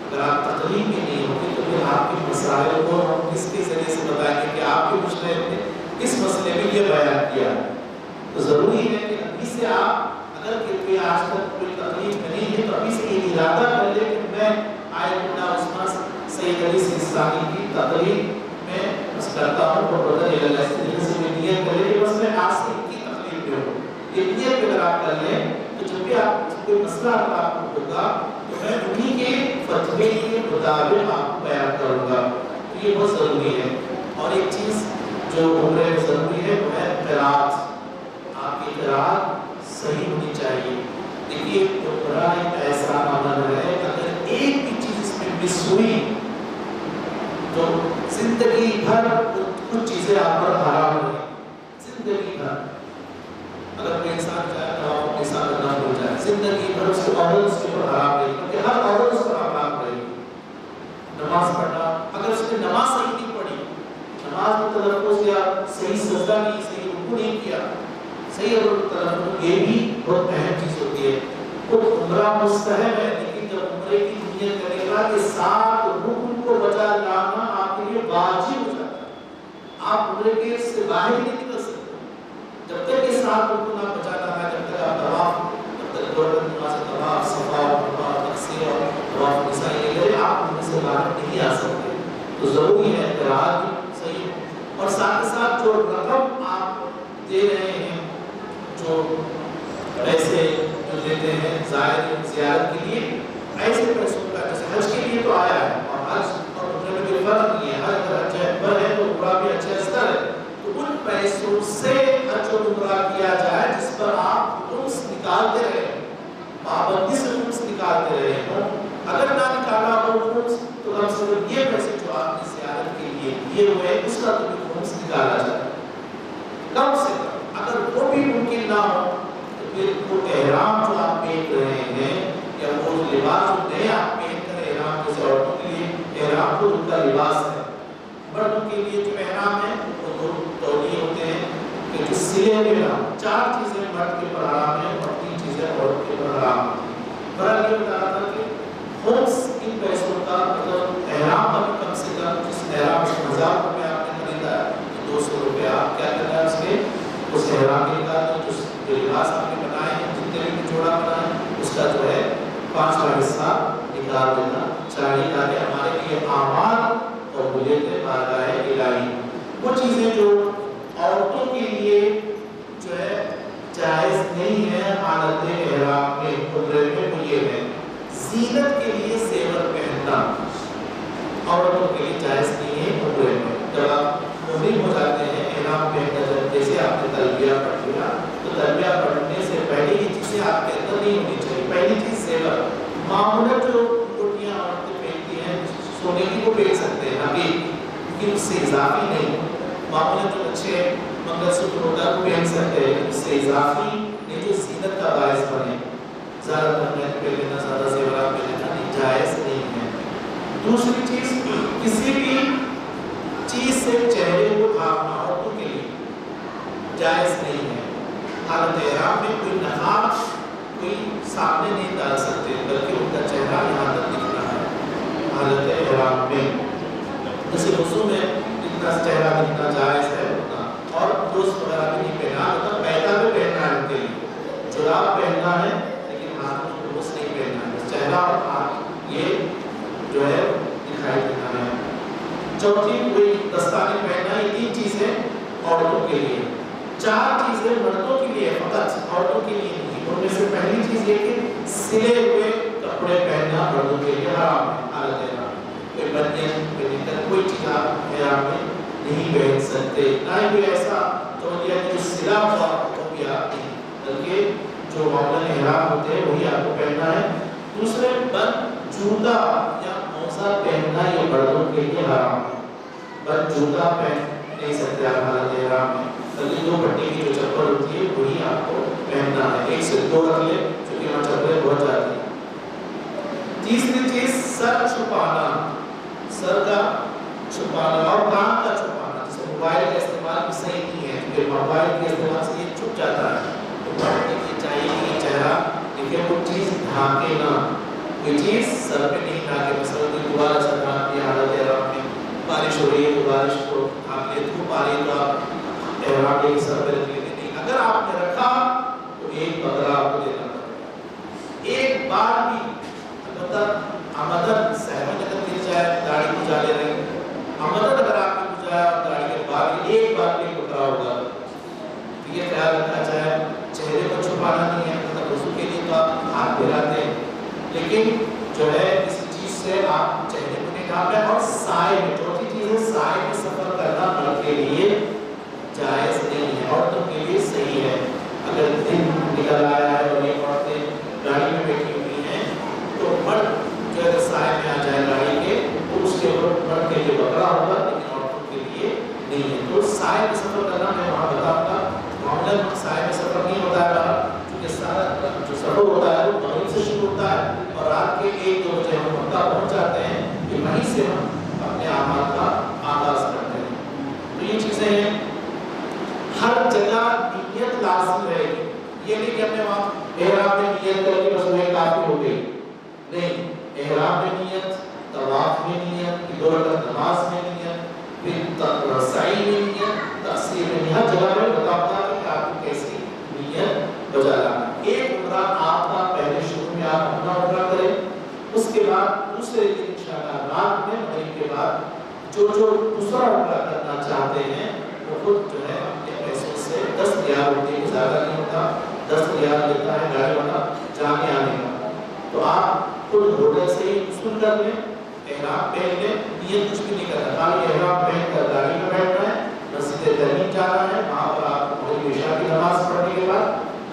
اگر آپ تقلید میں نہیں ہوگے تو پھر آپ کے مسائل کو ہم کس کے ذریعے سے بتائیں گے کہ آپ کے مجتہد نے اس مسئلے میں یہ بیان کیا. تو ضروری ہے کہ ابھی سے آپ اگر کوئی آج تک کوئی تقلید میں نہیں ہے تو ابھی سے یہ ارادہ کر لے کہ میں آئے اللہ عثمان سید علی سیستانی کی تقلید میں بس کرتا ہوں اور بدل اللہ سے میں نیت کر لے کہ بس میں آج سے ان کی تقلید میں ہوں. یہ نیت اگر آپ کر لیں تو جب بھی آپ کوئی مسئلہ اگر آپ کو ہوگا تو میں انہی کے فتوے کے مطابق آپ کو بیان کروں گا. تو یہ بہت ضروری ہے. اور ایک چیز جو عمرے میں ضروری ہے وہ ہے قرات. آپ کی قرات صحیح ہونی چاہیے. دیکھیے عمرہ ایک ایسا عمل ہے اگر ایک بھی چیز اس میں مس ہوئی تو زندگی بھر کچھ چیزیں آپ پر حرام ہوئی. زندگی بھر اگر کوئی انسان چاہے تو آپ اپنے ساتھ نہ بھول جائے زندگی بھر اس کو عورت اس کے اوپر حرام رہے گی کیونکہ ہر عورت اس پر حرام رہے گی. نماز پڑھنا اگر اس نے نماز صحیح نہیں پڑھی نماز میں تلفظ یا صحیح سجدہ نہیں صحیح رکوع نہیں کیا صحیح تلفظ یہ بھی بہت اہم چیز ہوتی ہے. خود عمرہ مستحب ہے لیکن جب عمرے کی نیت کرے گا کہ 7 رکن کو بچا لانا آپ کے لیے واجب ہو جاتا ہے. آپ عمرے کے سے باہر نہیں نکل سکتے جب تک یہ 7 رکن آپ بچا لانا ہے. جب تک آپ طواف جب تک دورت نماز طواف صفا اور تقصیر اور طواف نسائی یہ کرے آپ عمرے سے باہر نہیں آ سکتے. تو ضروری ہے قرات بھی صحیح ہو اور ساتھ کے ساتھ جو رقم آپ دے رہے ہیں جو پیسے جو دیتے ہیں زائر زیارت کے لیے ایسے پیسوں کا جیسے حج کے لیے تو آیا ہے اور حج نکالتے رہے, پابندی سے خمس نکالتے رہے ہوں. اگر نہ نکالا ہو خمس تو کم سے کم یہ پیسے جو آپ نے زیارت کے لیے دیے ہوئے اس کا تو خمس نکالا جائے کم سے کم. اگر وہ بھی ممکن نہ ہو تو پھر وہ احرام جو آپ پہن رہے ہیں یا وہ لباس جو نئے آپ پہن کر احرام, جیسے عورتوں کے لیے احرام خود ان کا لباس ہے, مردوں کے لیے جو احرام ہے وہ دو تولیے ہوتے ہیں کہ جو سلے ہوئے احرام, 4 چیزیں مرد کے پر حرام ہیں اور 3 چیزیں عورت کے پر حرام ہیں. برحال یہ بتا رہا تھا کہ خمس ان پیسوں کا مطلب احرام کا بھی کم سے کم جس احرام سے 1000 روپے آپ نے خریدا ہے تو 200 روپے آپ کیا کرنا ہے اس کے اس احرام کے نکال جو لباس آپ نے بنائے ہیں جتنے بھی جوڑا بنائے اس کا جو ہے 5واں حصہ نکال دینا چاہیے تاکہ ہمارے لیے اعمال اور قبولیت بارگاہ الہی. وہ چیزیں جو عورتوں کے لیے جو ہے جائز نہیں ہے حالت احرام میں عمرے میں, وہ یہ ہے زینت کے لیے زیور پہننا عورتوں کے لیے جائز نہیں ہے عمرے میں. جب آپ محرم ہو جاتے ہیں احرام پہننا, جب جیسے آپ نے تلبیہ پڑھ لیا تو تلبیہ پڑھنے سے پہلے یہ چیزیں آپ کے اندر نہیں ہونی چاہیے. پہلی چیز زیور, معمولاً جو انگوٹیاں عورتیں پہنتی ہیں سونے کی وہ پہن سکتے ہیں ابھی لیکن اس سے اضافی نہیں. معمولاً جو اچھے منگل سوتر ہوتا ہے وہ پہن سکتے ہیں, اس سے اضافی نہیں جو زینت کا باعث بنے. زیادہ تر پہ لینا, زیادہ زیورات پہ لینا جائز نہیں ہے. دوسری چیز, کسی بھی چیز سے چہرے کو ڈھانپنا عورتوں کے لیے جائز نہیں ہے. حالت احرام میں کوئی نقاب کوئی سامنے نہیں ڈال سکتے بلکہ ان کا چہرہ یہاں تک دکھ رہا ہے حالت احرام میں. جیسے وضو میں جتنا چہرہ دکھنا جائز ہے اتنا, اور دوست وغیرہ بھی نہیں پہنا ہوتا, پیدا بھی پہننا ہے ان کے لیے, جراب پہننا ہے لیکن ہاتھوں کو دوست نہیں پہننا ہے, چہرہ اور ہاتھ یہ جو ہے دکھائی دینا ہے. چوتھی کوئی دستانے پہننا, یہ 3 چیزیں عورتوں کے لیے. 4 چیزیں مردوں کے لیے فقط, عورتوں کے لیے نہیں. ان میں سے پہلی چیز یہ کہ سلے ہوئے کپڑے پہننا مردوں کے لیے حرام ہے حالت احرام. کوئی بنیان کوئی چیز آپ احرام میں نہیں پہن سکتے, نہ ہی کوئی ایسا تو جو سلا ہوا وہ بھی آپ نہیں, بلکہ جو معمولاً احرام ہوتے ہیں وہی آپ کو پہننا ہے. دوسرے, بند جوتا یا موزہ پہننا یہ مردوں کے لیے حرام ہے. بند جوتا پہن نہیں سکتے آپ حالت احرام میں, بلکہ 2 پٹی کی جو چپل ہوتی ہے وہی آپ کو پہننا ہے. 1 سے 2 رکھ لیں کیونکہ وہاں چپلیں بہت جاتی ہیں. تیسری چیز, سر چھپانا, سر کا چھپانا اور کان کا چھپانا. جیسے موبائل کا استعمال بھی صحیح نہیں ہے کیونکہ موبائل کے استعمال سے یہ چھپ جاتا ہے, تو پڑھنے کی چاہیے کہ یہ چہرہ لیکن وہ چیز ڈھانکے نہ, کوئی چیز سر پہ نہیں ڈھانکے. مثلا کوئی دوبارہ سر ڈھانک دیا حالت احرام میں, بارش ہو رہی ہے تو بارش کو ڈھانک لے, دھوپ آ رہی ہے تو آپ احرام کے سر پہ رکھ لیتے نہیں. اگر آپ نے رکھا تو 1 بکرا آپ کو دینا پڑے. ایک بار بھی عمدن سہمت اگر گر جائے داڑھی کو جا لے رہے ہیں, عمدن اگر آپ نے بجایا اور داڑھی کے بعد 1 بار بھی بکرا ہوگا تو یہ خیال رکھنا چاہے چہرے کو چھپانا نہیں ہے. مطلب وضو کے لیے تو آپ ہاتھ پھیلاتے ہیں لیکن جو ہے کسی چیز سے آپ چہرے کو نہیں ڈھانپیں. اور سائے میں, چوتھی چیز ہے سائے میں سفر کرنا مرد کے لیے جائز نہیں ہے, عورتوں کے لیے صحیح ہے. اگر دن نکل آیا ہے اور یہ عورتیں گاڑی میں بیٹھی ہوئی ہیں تو مرد جو ہے سائے میں آ جائے گاڑی کے تو اس کے اوپر مرد کے لیے بکرا ہوگا لیکن عورتوں کے لیے نہیں ہے. تو سائے میں سفر کرنا میں وہاں بتاؤں گا. معاملہ سائے میں سفر نہیں ہوتا ہے کیونکہ سارا جو سفر ہوتا ہے وہ مغرب سے شروع ہوتا ہے اور رات کے 1-2 بجے ہم مکہ پہنچ جاتے ہیں کہ وہیں سے ہم اپنے اعمال کا آغاز کرتے ہیں. تو یہ چیزیں ہیں. ہر جگہ نیت لازم رہے گی, یہ نہیں کہ ہم نے وہاں احرام میں نیت کر کے بس وہ کافی ہو گئی نہیں. احرام میں نیت, طواف میں نیت, 2 رکعت نماز میں نیت, پھر سعی میں نیت, تقصیر میں نیت. ہر جگہ میں بتاؤں گا کہ آپ کو کیسی نیت بجا لانا. ایک عمرہ آپ کا پہلے شروع میں آپ اپنا عمرہ کریں, اس کے بعد دوسرے دن انشاءاللہ رات میں مغرب کے بعد جو دوسرا عمرہ کرنا چاہتے ہیں وہ خود جو ہے اپنے پیسوں سے 10 ریال ہوتے ہیں, زیادہ نہیں ہوتا, 10 ریال لیتا ہے گاڑی والا جانے آنے کا. تو آپ خود ہوٹل سے ہی وصول کر لیں, احرام پہن لیں, نیت کچھ بھی نہیں کرنا, خالی احرام پہن کر گاڑی میں بیٹھنا ہے, مسجد ترمیم جانا ہے, وہاں پر آپ مغرب عشاء کی نماز پڑھنے کے بعد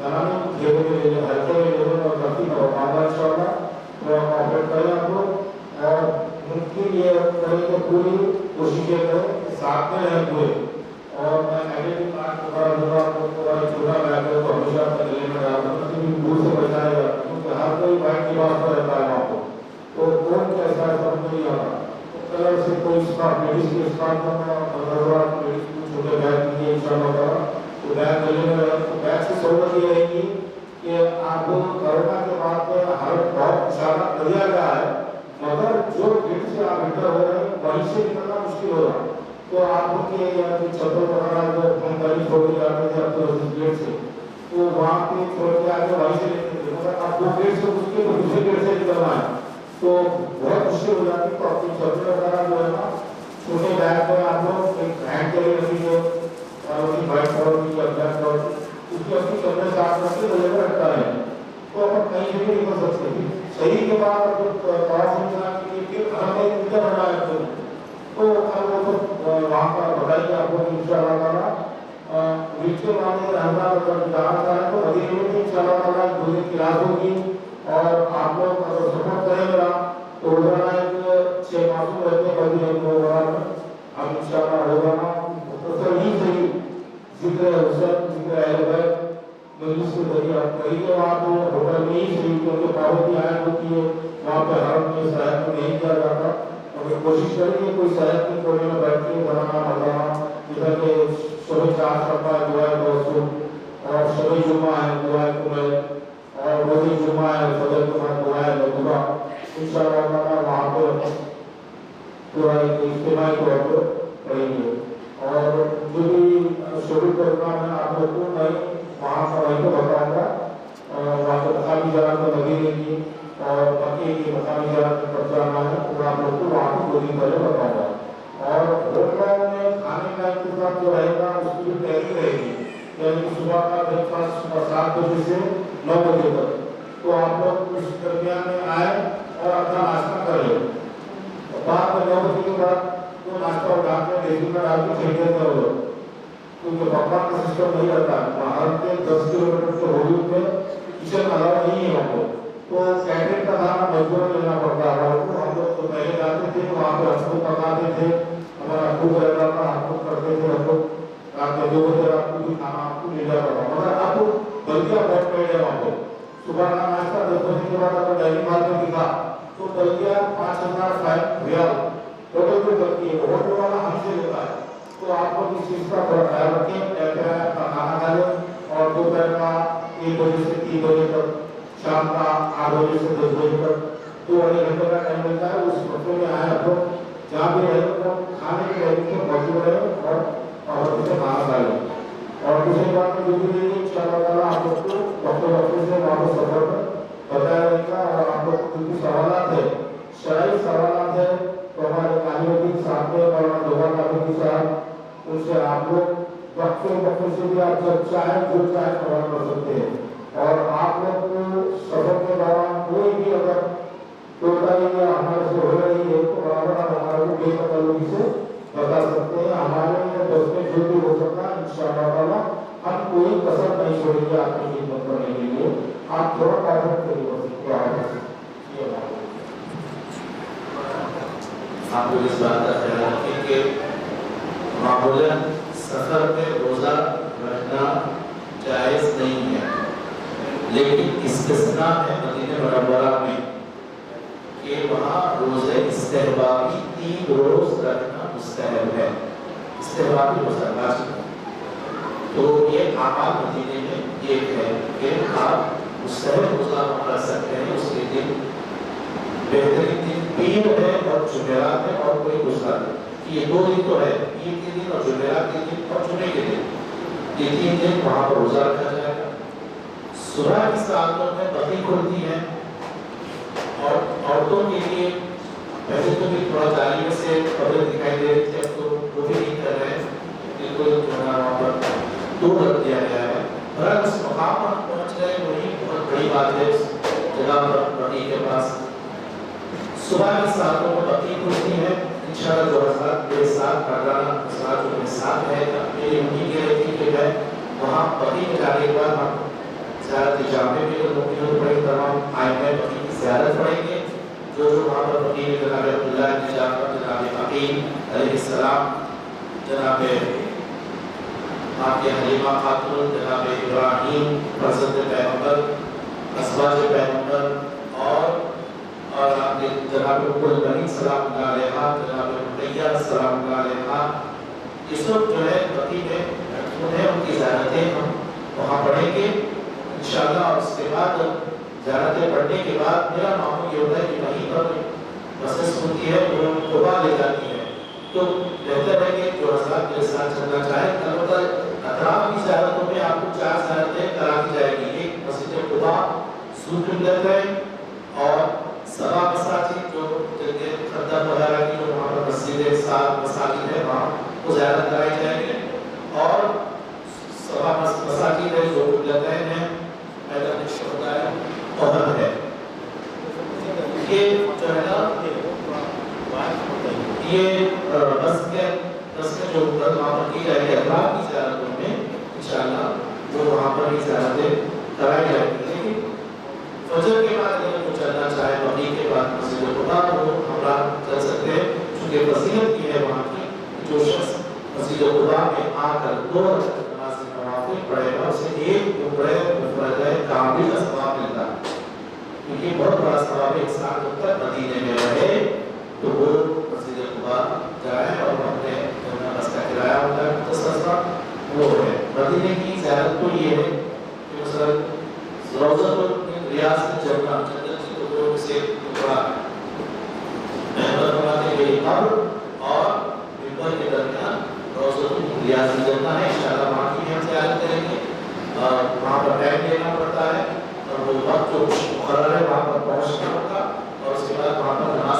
زنانوں کو گھیرے میں لے لیں، ہلکے میں لے لیں اور کرتی نہ ہو پانا انشاءاللہ تو ہم آپریٹ کریں آپ لوگ اور ممکن یہ کریں کہ پوری کوششیں کریں کہ ساتھ میں رہیں پورے اور میں نیگیٹو کارڈ وغیرہ دوں آپ کو چھوٹا بیٹھ کر تو ہمیشہ اپنے گلے میں ڈالتا ہوں کسی بھی دور سے بچائے گا کیونکہ ہر کوئی بائک کی بات پر رہتا ہے وہاں کو تو کون کیسا ہے سمجھ نہیں آتا کلر سے کوئی اسٹاف لیڈیز کے اسٹاف کرنا لیڈیز کو چھوٹے بیگ دیجیے ان شاء اللہ تعالیٰ تو بیگ گلے میں رہے تو بیگ سے سہولت یہ رہے گی کہ آپ کو کرونا کے بعد ہر بہت اشارہ دیا گیا ہے مگر جو گیٹ سے آپ انٹر ہو رہے ہیں وہیں سے نکلنا مشکل ہو رہا ہے تو آپ کو کہ چپل وغیرہ جو ہم پہلے چھوڑ کے جاتے تھے اب تو گیٹ سے تو وہاں پہ چھوڑ کے آگے وہیں سے لیتے تھے مگر آپ دو گیٹ سے گھس کے تو دوسرے گیٹ سے نکلنا ہے تو بہت مشکل ہو جاتی ہے تو اپنی چپل وغیرہ جو ہے نا چھوٹے بیگ میں آپ لوگ ایک ہینڈ کیری رکھیے اور اس کی بائک کور کی یا بلیک کور اس کی اپنی چپل ساتھ رکھ کے جگہ رکھتا ہے تو اپن کہیں سے بھی نکل سکتے ہیں صحیح کے بعد طواف انسان کے لیے پھر ہمیں انتظار بنا ہے تو وہ تو وہاں پر بتائیے آپ کو ان شاء اللہ تعالیٰ ویچے والے رہنا اگر جانا چاہیں تو مدینے میں بھی ان شاء اللہ تعالیٰ دو دن کلاس ہوگی اور آپ لوگ اگر سپورٹ کریں گا تو روزانہ ایک 6 معصوم رہتے ہیں مدینے میں ہم ان شاء اللہ روزانہ مختصر ہی صحیح ذکر حسین ذکر اہل بیت مجلس کے ذریعے کہیں کہ وہاں تو ہوٹل میں ہی صحیح کیونکہ پابندی عائد ہوتی ہے وہاں پہ حرم میں صحت میں نہیں کیا جاتا اور کوشش کریے کوئی صحت کی کونے میں بیٹھ کے بنانا بتانا جیسا کہ شب 4 شبہ ہے دعائے توسل اور شب جمعہ ہے دعائے کمل اور روزی جمعہ ہے فجر جمعہ دعائے مطلوبہ انشاءاللہ تعالیٰ وہاں پہ پورا ایک اجتماعی طور پر پڑھیں گے اور جو بھی شروع پروگرام ہے آپ لوگ کو میں وہاں پر وہیں کو بتاؤں گا وہاں پہ مقامی جگہ کو لگے گی اور باقی کی مقامی جگہ پر کب جانا ہے پورا آپ لوگ کو وہاں کو 2 دن پہلے بتاؤں گا اور ہوٹلوں میں کھانے کا انتظام جو رہے گا اس کی بھی تیاری رہے گی یعنی صبح کا بریک فاسٹ صبح 7 بجے سے 9 بجے تک تو آپ لوگ اس درمیان میں آئے اور اپنا ناشتہ کر لیں بعد میں 9 بجے کے بعد تو ناشتہ اٹھا کے ڈیزل میں ڈال کے کھیلتے تھے وہ لوگ کیونکہ پکوان کا سسٹم نہیں رہتا باہر کے 10 کلومیٹر کے حدود میں کچن الاؤ نہیں ہے وہاں پہ تو کینٹین کا کھانا مجبور لینا پڑتا ہے ہم لوگ تو پہلے جاتے تھے وہاں پہ ہم لوگ پکاتے تھے ہمارا ابو رہتا تھا ہم لوگ کرتے تھے ہم لوگ رات میں 2 بجے آپ کو بھی کھانا آپ کو لے جاتا تھا مگر اب بلدیہ بہت پیڑ ہے وہاں پہ صبح کا ناشتہ 10 بجے کے بعد اگر ڈیلی مارکیٹ دکھا تو بلدیہ 5,000 ریال ٹوٹل پہ کرتی ہے ہوٹل والا ہم سے لیتا ہے تو آپ کو اس چیز کا تھوڑا خیال رکھیں اپنا کھانا کھا لیں اور دوپہر کا 1 بجے سے 3 بجے تک شام کا 8 بجے سے 10 بجے تک 2 گھنٹے کا ٹائم ملتا ہے اس وقت میں آئے آپ لوگ جہاں بھی رہے تو کھانے کے رہنے سے موجود رہے اور اسے کھانا کھا لیں اور دوسری بات میں جو بھی رہے گی ان شاء اللہ تعالیٰ آپ لوگ کو وقت سے وہاں پر سفر میں بتایا رہے گا اور آپ لوگ کو جو سوالات ہے شرعی سوالات ہے تو ہمارے تعلیم صاحب نے اور دوبارہ تعلیم صاحب ان سے آپ لوگ وقت سے بھی آپ جب چاہیں جو چاہیں سوال کر سکتے ہیں اور آپ لوگ کو سفر کے دوران کوئی بھی اگر کوئی ہمارے سے ہو رہی ہے تو برابر آپ ہمارے کو بے تعلقی سے بتا سکتے ہیں ہمارے دوست میں جو بھی ہو سکتا ہے ان شاء اللہ تعالیٰ ہم کوئی کسر نہیں چھوڑیں گے آپ کی خدمت کرنے کے لیے آپ تھوڑا کافی کریے آپ کو اس بات کا خیال رکھیں کہ معمولاً سفر میں روزہ رکھنا جائز نہیں ہے لیکن استثناء ہے مدینہ منورہ میں کہ وہاں روزے استحبابی 3 روز رکھنا مستحب ہے استحبابی روزہ لازم تو یہ اعمال مدینے میں ایک ہے کہ آپ مستحب روزہ رکھ سکتے ہیں اس کے دن بہترین دن پیر ہے اور جمعرات ہے اور کوئی دوسرا دن یہ 2 دن تو ہے پیر کے دن اور جمعرات کے دن اور جمعے کے دن یہ 3 دن وہاں پر روزہ رکھا جائے گا صبح کی ساعتوں میں بقی کھلتی ہے اور عورتوں کے لیے پہلے تو بھی تھوڑا جالی سے قبر دکھائی دے رہی تھی اب تو وہ بھی نہیں کر رہے ہیں بالکل جو ہے وہاں پر دور رکھ دیا گیا ہے اگر اس مقام پر پہنچ گئے وہی بہت بڑی بات ہے اس جگہ پر بقی کے پاس صبح کی ساعتوں میں بقی کھلتی ہے انشاءاللہ 2007 پروگرام جو میرے ساتھ ہے میری امید یہ رہتی کہ میں وہاں بقی میں جانے کے بعد ہم جامع میں جو موجود پڑے تمام آئمہ بقی کی زیارت پڑھیں گے. جو وہاں پر بقی میں جناب عبداللہ بن جعفر، جناب عقیل علیہ السلام، جناب آپ کے حلیمہ خاتون، جناب ابراہیم فرزند پیغمبر، ازواج پیغمبر، اور آپ کے جناب ام البنین سلام اللہ علیہا، جناب رقیہ سلام اللہ علیہا، اس وقت جو ہے بقی میں انہیں ان کی زیارتیں ہم وہاں پڑھیں گے انشاءاللہ. اور اس کے بعد زیارتیں پڑھنے کے بعد میرا معمول یہ ہوتا ہے کہ وہیں پر مسجد ہوتی ہے وہ قبا لے جاتی ہے. تو بہتر ہے کہ جو حضرات میرے ساتھ چلنا چاہیں، البتہ اطراف کی زیارتوں میں آپ کو 4 زیارتیں کرا دی جائے گی. ایک مسجد قبا، سوق الجنتین اور 7 مساجد جو خدم وغیرہ کی جو وہاں پر مساجد ہے وہاں وہ زیارت کرائی جائے گی. اور 7 مساجد ہے جو الجنتین ہے، میدان شہداء احد ہے. یہ جو ہے نا یہ بس کے جو وہاں پر کی جائے گی اطراف کی زیارتوں میں انشاءاللہ وہ وہاں پر ہی زیارتیں کرائی جائے گی. لیکن فجر کے بعد اگر وہ چلنا چاہے بقی کے بعد مسجد قبا وہ ہمارا چل سکتے ہیں، چونکہ فضیلت یہ ہے وہاں کی جو شخص مسجد قبا میں آ کر 2 رکعت نماز نوافل پڑھے گا اسے 1 عمرہ مفردہ کامل کا ثواب ملتا ہے. کیونکہ بہت بڑا ثواب ہے انسان جب تک مدینے میں رہے تو وہ مسجد قبا جائے اور اپنے نماز کا کرایہ ہوتا ہے مختصر وہ ہے. مدینے کی زیارت تو یہ ہے کہ مثلا روضۃ ریاض الجنہ، جنت کی ٹکڑوں سے ٹکڑا محمد فرماتے ہیں یہ قبر اور ممبر کے درمیان روضۃ ریاض الجنہ ہے. انشاءاللہ وہاں کی ہم زیارت کریں گے. وہاں پر ٹائم دینا پڑتا ہے اور وہ وقت جو مقرر ہے وہاں پر پہنچنا ہوگا. اور اس کے بعد وہاں پر نماز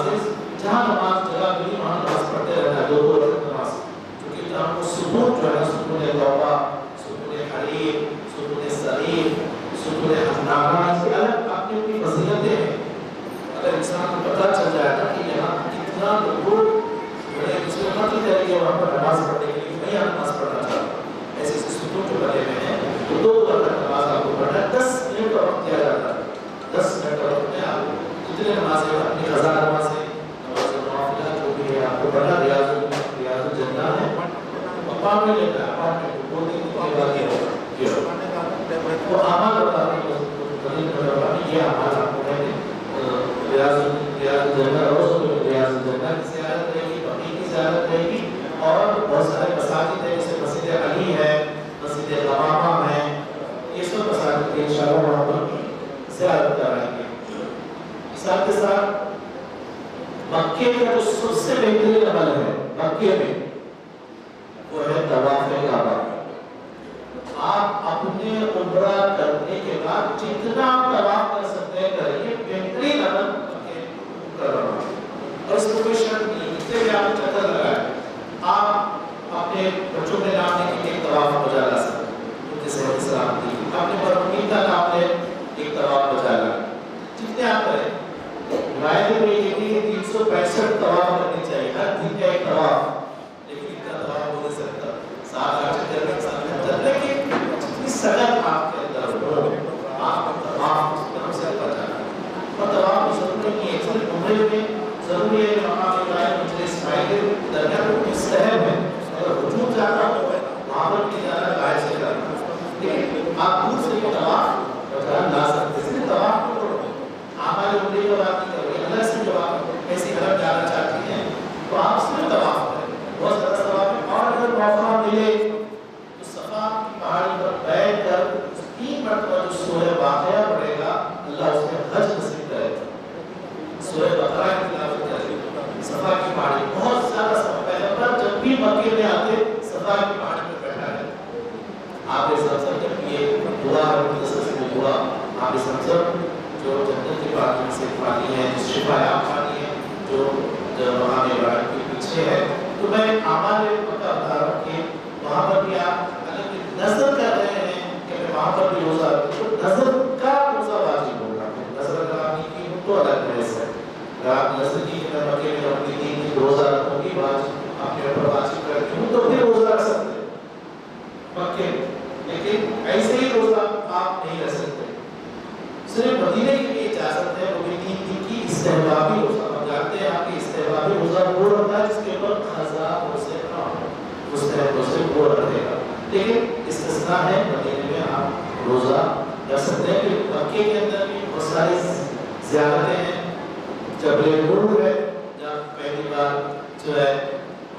جہاں نماز جگہ ملی وہاں نماز پڑھتے رہنا ہے 2 رکعت نماز. کیونکہ ہم کو سکون جو ہے نا سکون توبہ، سکون حریم، سکون سلیم، سکون حمدانہ سے الگ آپ کی فضیلتیں ہیں. اگر انسان کو پتہ چل جائے نا کہ یہاں کتنا لوگ اس میں قتل کریں گے وہاں پر نماز پڑھنے کے لیے میں یہاں نماز پڑھنا چاہتا ہوں، ایسے سکون جو بنے ہوئے ہیں تو 2 رکعت نماز آپ کو پڑھنا ہے. 10 منٹ کا وقت دیا جاتا ہے. 10 منٹ کا وقت میں آپ جتنے نمازیں اپنی قضا نمازیں نماز نوافلہ جو بھی ہے آپ کو پڑھنا. ریاض الجنہ ہے اقام میں لیتا ہے اقام میں 2 دن کے بعد یہ وہ اعمال بتا رہے ہیں یہ اعمال آپ کو ہے. ریاض الجنہ روز ریاض الجنہ کی زیارت رہے گی، بقی کی زیارت رہے گی. اور بہت سارے مساجد ہیں جیسے مسجد علی ہے، مسجد غمامہ ہے، یہ سب مساجد کے انشاءاللہ وہاں پر زیارت کرائیں گے. ساتھ کے ساتھ مکے کا جو سب سے بہترین عمل ہے مکے میں وہ ہے طواف کعبہ. آپ اپنے عمرہ کرنے کے بعد جتنا طواف کر سکتے ہیں کریں. یہ بہترین عمل کر رہا ہوں اور اس کو کوئی شرط نہیں جتنے بھی آپ چکر لگائیں. آپ اپنے بچوں کے نام لے کے ایک طواف بجا لا سکتے ہیں ان کے صحت سلامتی کی. اپنے مرحومین کا نام لے ایک طواف بجا لا جتنے آپ کریں. روایت میں یہ کہ 365 طواف کرنے چاہیے ہر دن کا ایک طواف. لیکن اتنا طواف ہو نہیں سکتا 7-8 چکر میں انسان کرتا. لیکن جتنی صدق آپ کے اندر ہو آپ طواف اس طرح سے کر جانا. اور طواف ضروری نہیں ہے صرف عمرے میں ضروری ہے. مقام ابراہیم مجلس اسماعیل درمیان میں مستحب ہے. اگر وجود جاتا ہو وہاں پر بھی جانا باہر سے کرنا. لیکن آپ دور سے بھی طواف لا سکتے. صرف طواف کو ہمارے عمرے کا بات نہیں کریں الگ سے. جو آپ ایسی حرم جانا چاہتی ہیں تو آپ صرف طواف کریں. بہت زیادہ طواف ہے. اور اگر موقع ملے تو صفا کی پہاڑی پر بیٹھ کر 3 مرتبہ جو سورہ واقعہ پڑھے گا اللہ اس میں حج نصیب کرے. سورہ بقرہ کی تلاوت کرے. صفا کی پہاڑی بہت زیادہ ثواب ہے. پیغمبر جب بھی مکے میں آتے صفا کی پہاڑی پر بیٹھا ہے. آپ اس زمزم جب یہ دعا ہے مختصر دعا آپ اس زمزم جو جنت کے پانی سے پانی ہے جو شفایاب پانی ہے جو مقام ابراہیم کے پیچھے ہے. تو میں اعمال مکہ بتا رہا ہوں کہ وہاں پر بھی آپ اگر نظر کر رہے ہیں کہ میں وہاں پر بھی روزہ رکھوں تو نظر کا روزہ واجب ہوگا. نظر کرانی کی تو الگ محض ہے. اگر آپ نظر کی کہ میں مکے میں اپنی 3 دن روزہ رکھوں گی واجب آپ کے اوپر واجب کرتی ہوں تو پھر روزہ رکھ سکتے ہیں مکے. لیکن ایسے ہی روزہ آپ نہیں رکھ سکتے. صرف مدینے کے لیے اجازت ہے وہ بھی 3 دن کی استحبابی روزہ. ہم جانتے ہیں آپ کی استحبابی روزہ وہ ہوتا ہے جس کے اوپر قضا روزے کا مستحب روزے وہ رہے گا. لیکن استثناء ہے مدینے میں آپ روزہ رکھ سکتے ہیں. کہ مکے کے اندر بھی بہت ساری زیارتیں ہیں. جبل نور ہے جہاں پہلی بار جو ہے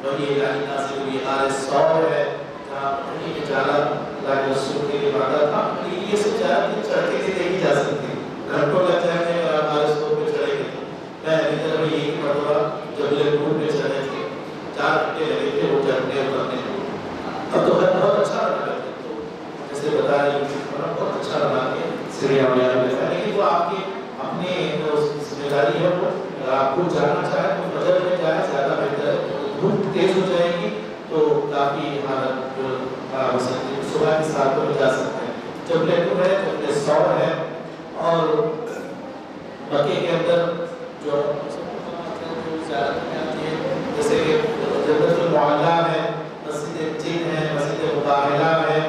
وہی الہی نازل ہوئی. غار ثور ہے جہاں وہی اجالہ اللہ کے رسول کے لیے وعدہ تھا. یہ سب زیارتیں چڑھ کے دیکھی جا سکتی ہیں. گھنٹوں لگ جائیں گے اور غار ثور پہ چڑھے گے. میں ابھی تک ایک مرتبہ جبل نور پہ چڑھے تھے. 4 گھنٹے لگے تھے وہ چڑھنے اترنے. اب تو بہت اچھا لگا. تو جیسے بتایا بہت اچھا لگا کہ سیڑھیاں وغیرہ لگا. لیکن وہ آپ کی اپنی ذمہ داری ہے. وہ اگر آپ کو جانا چاہیں تو فجر میں جائیں زیادہ بہتر ہے. دھوپ تیز ہو جائے گی تو کافی حالت جو خراب ہو سکتی ہے. صبح کے 7 بجے جا سکتے ہیں. جبل نور ہے جبل ثور ہے. اور مکے کے اندر جو زیارت میں آتی ہے جیسے کہ جنت المعلا ہے, مسجد جن ہے, مسجد مباہلہ ہے.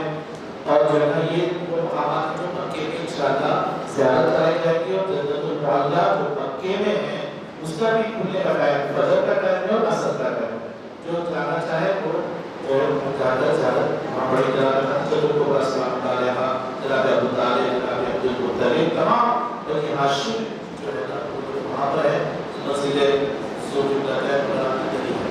اور جو ہے نا یہ مقامات جو مکے میں انشاءاللہ زیارت کرائی جائے گی. اور جنت المعلا جو مکے میں ہے اس کا بھی کھلنے کا ٹائم فجر کا ٹائم ہے اور عصر کا ٹائم. جو جانا چاہے وہ زیادہ وہاں بڑی جناب الکبریٰ سلام علیہ, جناب ابو طالب, جناب عبد المطلب, تمام بنی ہاشم جو ہے نا وہاں پر ہے. مسجد ذوالفقار ہے قرآن کریم ہے.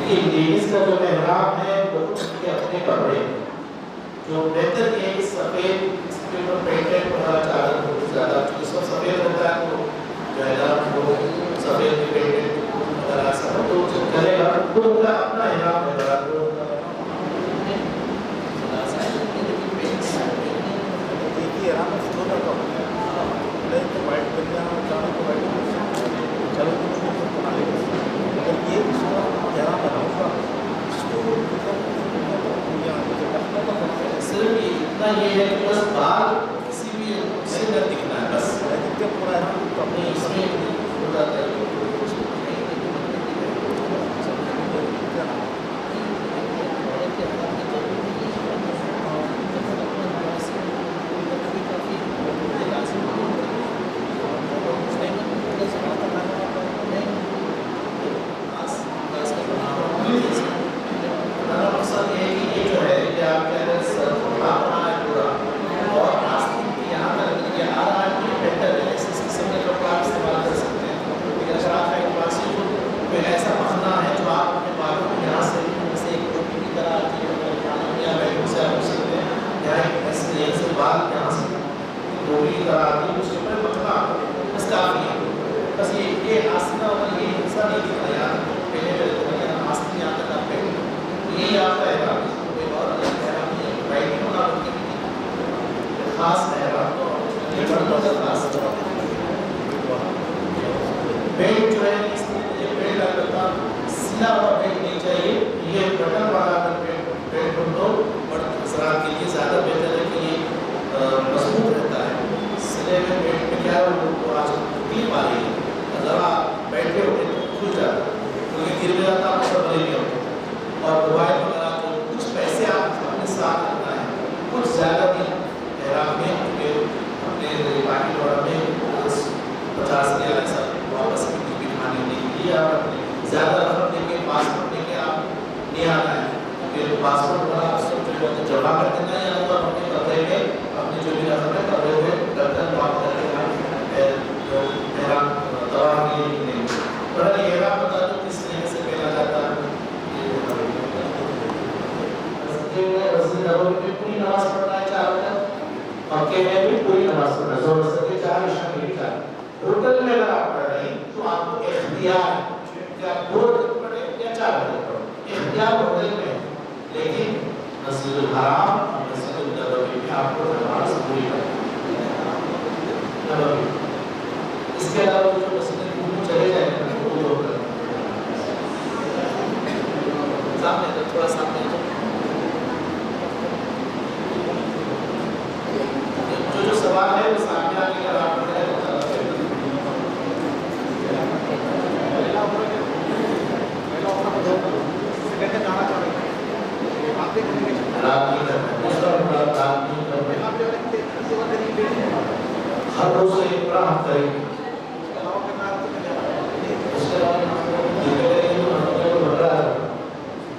لیڈیز کا جو محراب ہے وہ اس کے اپنے کپڑے جو بہتر یہ ہے سفید اس کے اوپر پینٹڈ والا چادر بہت زیادہ اس کو سفید ہوتا ہے تو جو ہے نا وہ سفید کی پینٹڈ وغیرہ سب تو جو کرے گا وہ ان کا اپنا احرام ہے. صرف اتنا یہ ہے کہ بس بال کسی بھی سے نہ دکھنا ہے. بس اپنے اس میں ہو جاتا ہے.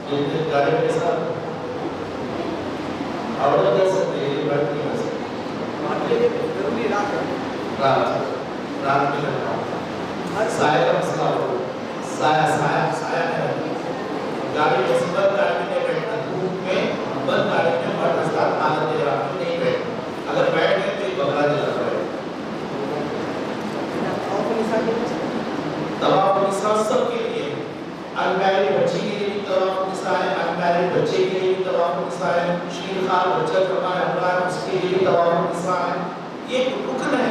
گاڑی کے ساتھ آرڈر کر سکتے ہیں، بیٹھ نہیں کر سکتے رات میں کرنا ہوتا سایہ کا مسئلہ ہو، سایہ ہے گاڑی میں بند گاڑی میں بیٹھنا، دھوپ میں بند گاڑی میں بڑھنا ساتھ حالت دے رہا نہیں بیٹھنا، اگر بیٹھ گئے تو بغلا جلا رہا ہے۔ طواف النساء سب کے لیے، انمیرڈ بچی کے لیے بھی طواف النساء ہے، انمیرڈ بچے کے لیے بھی طواف النساء ہے، شیرخوار بچہ کمائے ہوا ہے اس کے لیے بھی طواف النساء ہے۔ یہ رکن ہے،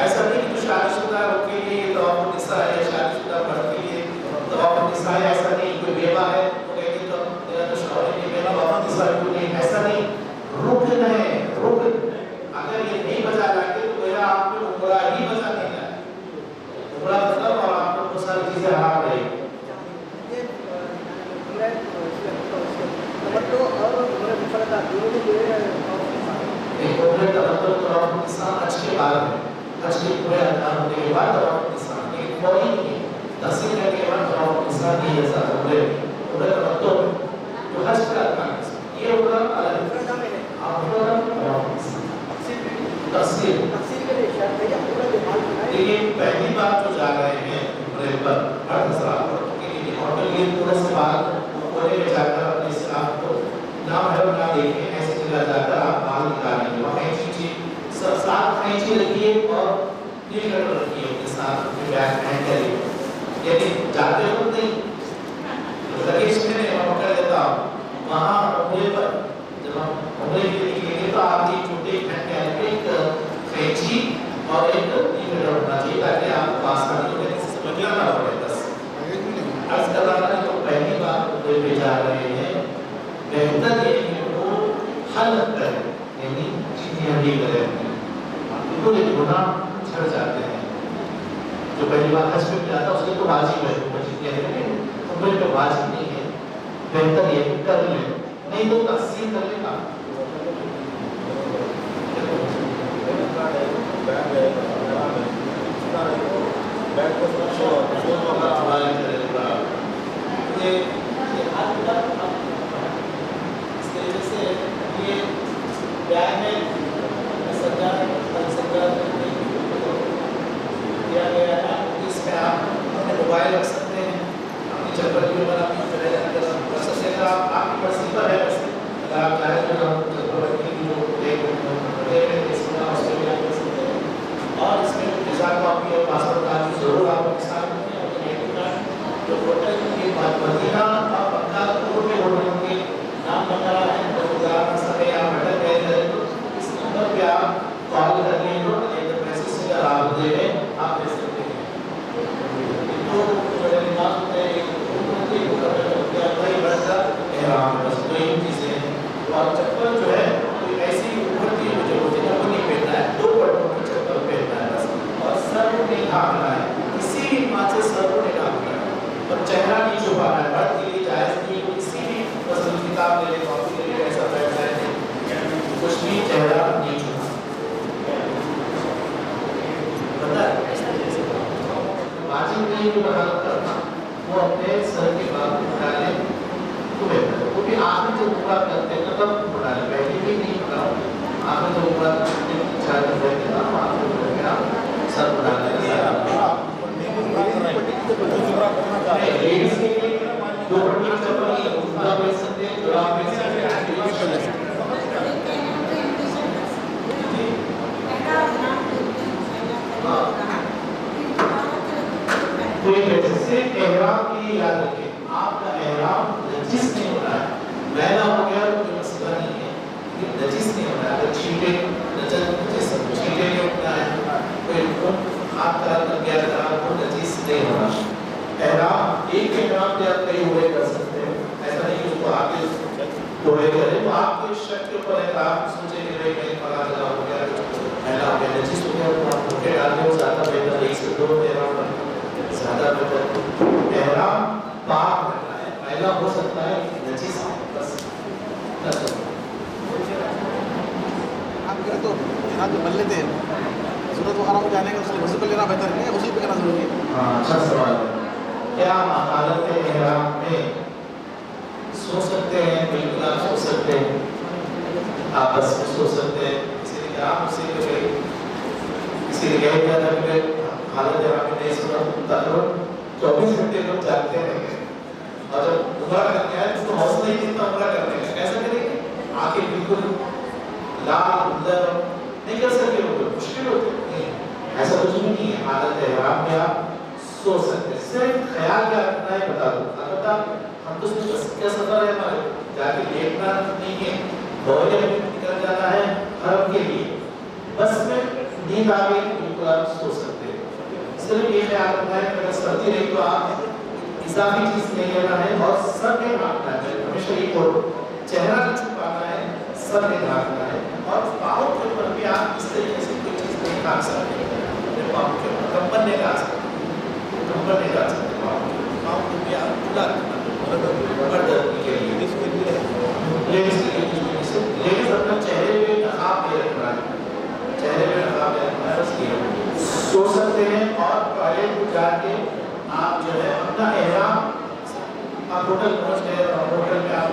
ایسا نہیں کہ جو شادی شدہ ہے ان کے لیے طواف النساء ہے، شادی شدہ مرد کے لیے طواف النساء ہے، ایسا نہیں کوئی بیوہ ہے وہ کہے کہ تو میرا تو شوہر نہیں میرا طواف النساء کیوں نہیں، ایسا نہیں، رکن ہے رکن۔ اگر یہ نہیں بجا لاتے تو میرا آپ کو عمرہ ہی بجا نہیں جائے، عمرہ مطلب اور آپ کو بہت ساری چیزیں حرام رہے گی۔ ایک عمرہ تمتع طواف النساء حج کے بعد ہے، حج کے پورے ارکان ہونے کے بعد طواف النساء، لیکن فوری نہیں، تحصیل کرنے کے بعد طواف النساء نہیں ہے ساتھ عمرہ تمتع جو حج کے ارکان ہے، یہ عمرہ الگ ہے، تحصیل لیکن پہلی بار جو جا رہے ہیں عمرے پر ہر حضرات پر کے لیے ہوٹل کے پورے سے باہر کونے میں جا کر اپنے اسلام کو نام ہے نہ دیکھیں، ایسی جگہ جا کر آپ بال نکالیں گے، وہاں قینچی ساتھ قینچی رکھیے اور نیل کٹر رکھیے اپنے ساتھ، اپنے بیگ میں کریے، یعنی جاتے وقت نہیں لگیج میں نہیں، میں پکڑ لیتا ہوں وہاں عمرے پر جب ہم عمرے کے لیے گئے تو آپ کی چھوٹے ایک قینچی اور ایک نیل کٹر ہونا چاہیے تاکہ آپ کو آسانی ہو جائے، سمجھنا نہ پڑے۔ بس عرض کر رہا تھا کہ پہلی بار عمرے پہ جا رہے ہیں، بہتر یہ کہ وہ حلق کریں، یعنی جتنی ہڈی کریں، تو یہ گناہ چھڑ جاتے ہیں۔ جو پہلی بار حج پہ جاتا ہے اس کے تو واجب ہے، وہ جتنی ہڈی کریں، عمرے پہ واجب نہیں ہے، بہتر یہ کہ کر لیں، نہیں تو تقسیم کر لیں گا۔ موبائل رکھ سکتے ہیں، اپنی چپل بھی اگر آپ رکھ سکتے ہیں، آپ کی پرسی پر ہے، اگر آپ چاہیں تو چپل رکھنے کی جو اور اس میں ویزا کاپی اور پاسپورٹ کارڈ ضرور آپ کے ساتھ رکھیں، اور جو ہوٹل کے مدینہ اور مکہ دونوں کے ہوٹلوں کے نام بتا ہے، یا ہوٹل گئے ہیں تو اس نمبر پہ آپ کال کر لیں گے، ایک میسج سے رابطے میں آپ دے سکتے ہیں۔ تو جو نماز ہوتے ہیں ایک وہی بڑھتا احرام، بس دو ہی چیزیں ہیں، اور چپل جو ہے کوئی ایسی اوپر کی جو ہوتی ہے وہ نہیں پہننا ہے، دو پٹوں کی چپل پہننا ہے بس، اور سر کو نہیں ڈھانکنا ہے، کسی بھی بات سے سر کو نہیں ڈھانکنا ہے، اور چہرہ نہیں چھپانا ہے، مرد کے لیے جائز نہیں، کسی بھی مثلاً کتاب لے لیں کاپی لے لیں ایسا بیٹھنا ہے، کچھ بھی چہرہ نہیں چھپانا، پتہ ہے واجب نہیں جو بحالت کرنا وہ اپنے سر کے بعد اٹھا لیں تو بہتر ہے، کیونکہ آپ نے جو عمرہ کرتے ہیں تب اٹھا لیں، پہلے بھی نہیں اٹھاؤ، آپ نے جو عمرہ کرتے ہیں چار دن رہتے ہیں آپ کو آپ سر اٹھا لیں۔ لیڈیز کے لیے دو پٹی چپل عمرہ پہن سکتے ہیں، جراب پہن سکتے ہیں، تو یہ صرف احرام کے لیے یاد رکھیں، آپ کا احرام نجس نہیں ہو رہا ہے، میلا ہو گیا تو کوئی مسئلہ نہیں ہے، نجس نہیں ہو رہا ہے، اگر چھینٹے نہیں اٹھنا ہے، کوئی ہاتھ خراب کر گیا وہ نجس نہیں ہو رہا۔ احرام ایک احرام پہ آپ کئی ہوئے کر سکتے ہیں، ایسا نہیں کہ اس کو آگے ہوئے کریں، تو آپ کے شک کے اوپر احرام سوچے کہ بھائی میں پڑا لگا ہو گیا، احرام پہ نجس ہو گیا تو آپ دھوکے ڈالنے ہو زیادہ بہتر، ایک سے دو احرام زیادہ بہتر۔ احرام پاک رکھنا ہے، میلا ہو سکتا ہے نجس بس آپ کیا تو یہاں جو بن لیتے ہیں ضرورت وغیرہ کو جانے کا غسل کر لینا بہتر ہے، غسل پہ کرنا ضروری ہے؟ ہاں اچھا سوال ہے۔ کیا حالت احرام میں سو سکتے ہیں، بالکل آپ سو سکتے ہیں، آپ بس میں سو سکتے ہیں. کسی نے کہا مجھ سے کہ کسی نے کہہ دیا تھا کہ حالت جہاں میں نہیں سنا تقریباً 24 گھنٹے لوگ جاگتے ہیں اور جب عمرہ کرنے آئے اس کو حوصلہ ہی کتنا عمرہ کرنے کا. کیسا کریں گے؟ آنکھیں بالکل لال اندر نہیں کر سکتے، وہ مشکل ہوتے ہیں. ایسا کچھ بھی نہیں ہے. حالت احرام میں آپ سو سکتے ہیں. صرف خیال کیا رکھنا ہے بتا دوں. البتہ ہم تو اس کیا سفر ہے ہمارے جا کے دیکھنا نہیں ہے، بہت نکل جانا ہے حرم کے لیے. بس میں نیند آ گئی بالکل آپ سو سکتے ہیں. صرف یہ خیال رکھنا ہے کہ اگر سردی رہی تو آپ اضافی چیز نہیں لینا ہے اور سر میں ڈھانکنا ہے. ہمیشہ یہ اور چہرہ کو چھپانا ہے، سر میں ڈھانکنا ہے. اور پاؤں کے اوپر بھی آپ اس طریقے سے کوئی چیز نہیں ڈھانک سکتے. اپنے پاؤں کے اوپر کمبل نہیں ڈال سکتے، کمبل نہیں ڈال سکتے. پاؤں کو بھی آپ کھلا رکھنا کے لیے. لیڈیز اپنا چہرے پہ نقاب نہیں رکھنا ہے، چہرے پہ نقاب نہیں رکھنا ہے. اس لیے سو سکتے ہیں. اور ٹوائلٹ کو جا کے آپ جو ہے اپنا احرام، آپ ہوٹل پہنچ گئے اور ہوٹل میں آپ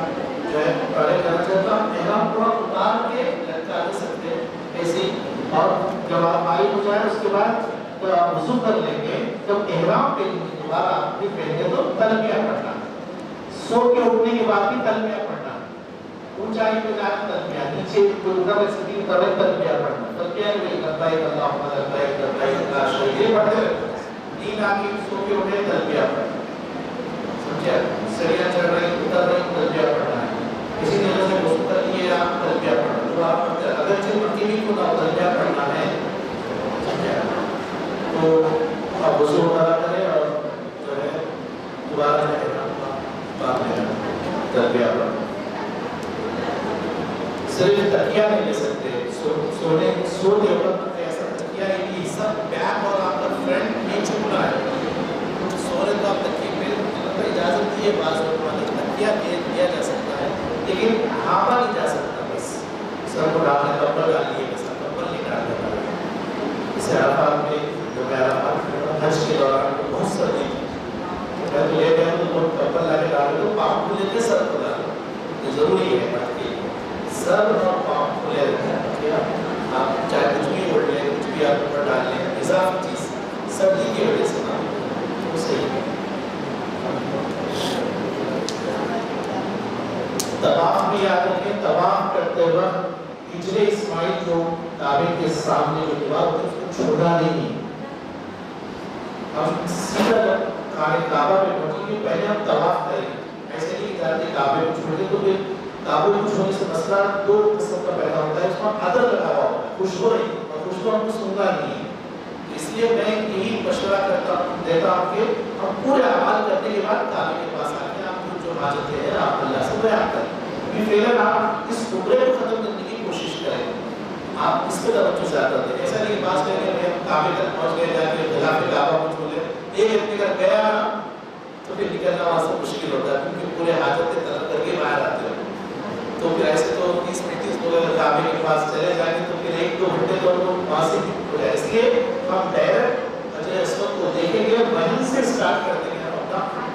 جو ہے ٹوائلٹ کرنا چاہتا ہوں، احرام پورا اتار کے لٹکا دے سکتے ہیں ایسے. اور جب آپ آئی ہو جائے اس کے بعد تو آپ وضو کر لیں گے. جب احرام پہ دوبارہ آپ بھی پہنیں گے تو تلبیہ پڑھنا، سو کے اٹھنے کے بعد بھی تلبیہ پڑھنا. اونچائی پہ جانا تلبیہ، نیچے گردہ سٹی کرے تلبیہ پڑھنا. تلبیہ میں لبیک اللہم لبیک لبیک لا شریک لک پڑھتے رہے. نیند آ گئی سو کے اٹھے تلبیہ پڑھنا. سمجھے؟ سریاں چڑھ رہی اتر رہی تلبیہ پڑھنا ہے. کسی نے جیسے وضو کر لیے آپ تلبیہ پڑھنا. تو آپ اگرچہ مکینی کو تلبیہ پڑھنا ہے، سمجھے؟ تو آپ وضو وغیرہ کریں اور جو ہے دوبارہ جو ہے بعد میں تلبیہ پڑھنا. صرف تکیہ نہیں لے سکتے. سونے وقت ایسا تکیہ ہے کہ سب بیک اور آپ کا فرنٹ نہیں چھپنا ہے. سونے تو آپ تکیے پہ اجازت دی ہے، بعض تکیہ دیا جا سکتا ہے لیکن ہاپا نہیں جا سکتا. بس سر کو ڈالنے کمبل ڈالیے، بس کمبل نہیں ڈالنے. اسے عرفات میں جو میں عرفات حج کے دوران بہت سردی میں تو لے گئے تو کمبل لا کے ڈالے تو پاؤں کو لے کے سر کو ڈالے. یہ ضروری ہے بات کے لیے سر اور پاؤں کھلے رکھیں. آپ چاہے کچھ بھی اوڑھ لیں، کچھ بھی آپ اوپر ڈال لیں، اضافی چیز سردی کی وجہ سے نہ وہ صحیح ہے. طواف بھی یاد رکھیں. طواف کرتے وقت ہجر اسماعیل جو کعبے کے سامنے جو دیوار ہوتی ہے اس کو چھوڑنا نہیں. ہم سیدھا خانہ کعبہ پہ پہنچیں گے پہلے ہم طواف کریں گے. ایسے نہیں جاتے کعبے کو چھوڑ دیں تو پھر کعبے کو چھوڑنے سے مسئلہ دو قسم کا پیدا ہوتا ہے. اس میں عدد لگا ہوا ہوتا ہے، خوشبو نہیں، اور خوشبو ہم کو سننا نہیں ہے. اس لیے میں یہی مشورہ دیتا ہوں کہ ہم پورے اعمال کرنے کے بعد کعبے کے پاس آ کے آپ جو حاجتیں ہیں آپ اللہ سے بیان کریں. فعلاً آپ اس عمرے کو ختم کرنے کی کوشش کریں. آپ اس پہ توجہ زیادہ دیں. ایسا نہیں بات کریں کہ ہم کعبے تک پہنچ گئے جا کے خلاف کعبہ کو چھوڑ لیں. ایک اپنے گھر گیا نا تو پھر نکلنا وہاں سے مشکل ہوتا ہے کیونکہ پورے حاجتیں طلب کر کے باہر آتے ہیں. تو پھر ایسے تو 30-35 لوگ اگر کعبے کے پاس چلے جائیں گے تو پھر 1-2 گھنٹے تو وہاں سے ہو جائے. اس لیے ہم ڈائریکٹ حجر اسود کو دیکھیں گے، وہیں سے اسٹارٹ کر دیں گے ہم اپنا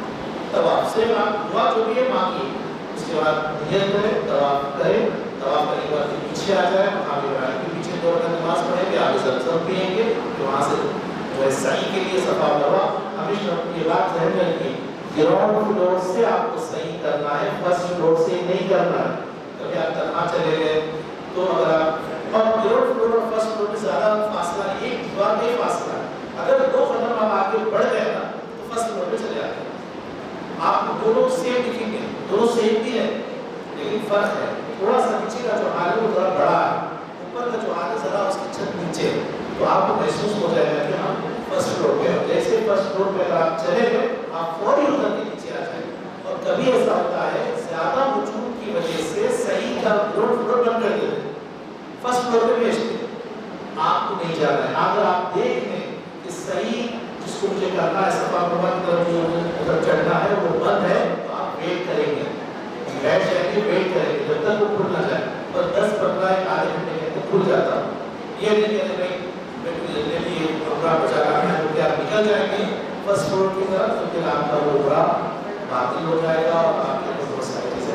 طواف. سے آپ دعا جو بھی ہے مانگیے، اس کے بعد نیت کریں، طواف کریں. طواف کرنے کے بعد پیچھے آ جائیں، مقام ابراہیم کے پیچھے 2 رکعت نماز پڑھیں گے. آپ زمزم پیئیں گے کہ وہاں سے جو ہے سعی کے لیے صفا مروا. ہمیشہ یہ بات ذہن میں رکھیے، گراؤنڈ فلور سے آپ کو صحیح کرنا ہے، فرسٹ فلور سے نہیں کرنا ہے. کبھی آپ تنہا چلے گئے تو اگر آپ اور گراؤنڈ فلور اور فرسٹ فلور میں زیادہ فاصلہ نہیں، ایک دیوار میں فاصلہ ہے. اگر 2 قدم آپ آگے بڑھ گئے نا تو فرسٹ فلور پہ چلے آتے ہیں. آپ دونوں سیم دکھیں گے، دونوں سیم بھی ہے لیکن فرق ہے. تھوڑا سا نیچے کا جو حال ہے وہ ذرا بڑا ہے، اوپر کا جو حال ہے ذرا اس کی چھت نیچے ہے. تو آپ کو محسوس ہو جائے گا کہ ہم فرسٹ فلور پہ ہیں. جیسے فرسٹ فلور پہ اگر آپ چلے گئے آپ فوری اتر کے نیچے آ جائیں. اور کبھی ایسا ہوتا ہے زیادہ ہجوم کی وجہ سے صحیح کا گراؤنڈ فلور بند کر دیتے ہیں، فرسٹ فلور پہ بھیجتے ہیں. آپ کو نہیں جانا ہے. اگر آپ دیکھ لیں کہ صحیح جس کو مجھے کرنا ہے صفا مروا کی طرف جو ادھر چڑھنا ہے وہ بند ہے تو آپ ویٹ کریں گے، بیٹھ جائیں گے، ویٹ کریں گے جب تک وہ کھل نہ جائے. اور 10-15 آدھے گھنٹے کے اندر کھل جاتا. یہ نہیں کہ بھائی لیے پروگرام بچا رہا ہے تو آپ نکل جائیں گے فرسٹ فلور کی طرف تو پھر آپ کا وہ پورا باطل ہو جائے گا اور آپ کے بہت ساری چیزیں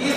30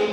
1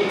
1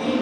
3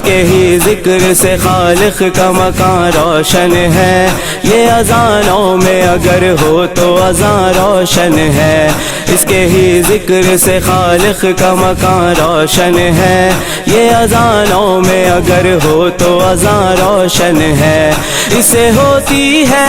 اس کے ہی ذکر سے خالق کا مکان روشن ہے، یہ اذانوں میں اگر ہو تو اذان روشن ہے، اس کے ہی ذکر سے خالق کا مکان روشن ہے، یہ اذانوں میں اگر ہو تو اذان روشن ہے، اسے ہوتی ہے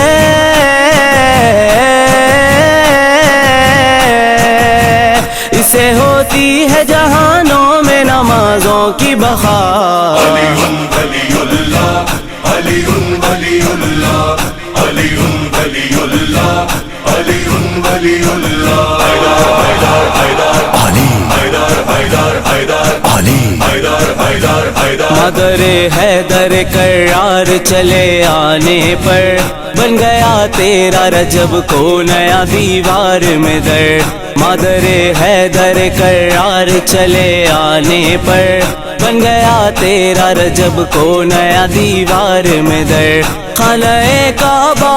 اسے ہوتی ہے جہانوں میں نمازوں کی بخار۔ علی ولی اللہ، علی ولی اللہ، علی ولی اللہ، علی ولی اللہ، حیدر حیدر علی حیدر حیدر حیدر علی حیدر حیدر حیدر مدر حیدر کرار چلے آنے پر بن گیا تیرا رجب کو نیا دیوار میں در، مدر حیدر کرار چلے آنے پر بن گیا تیرا رجب کو نیا دیوار میں در، خانہ کعبہ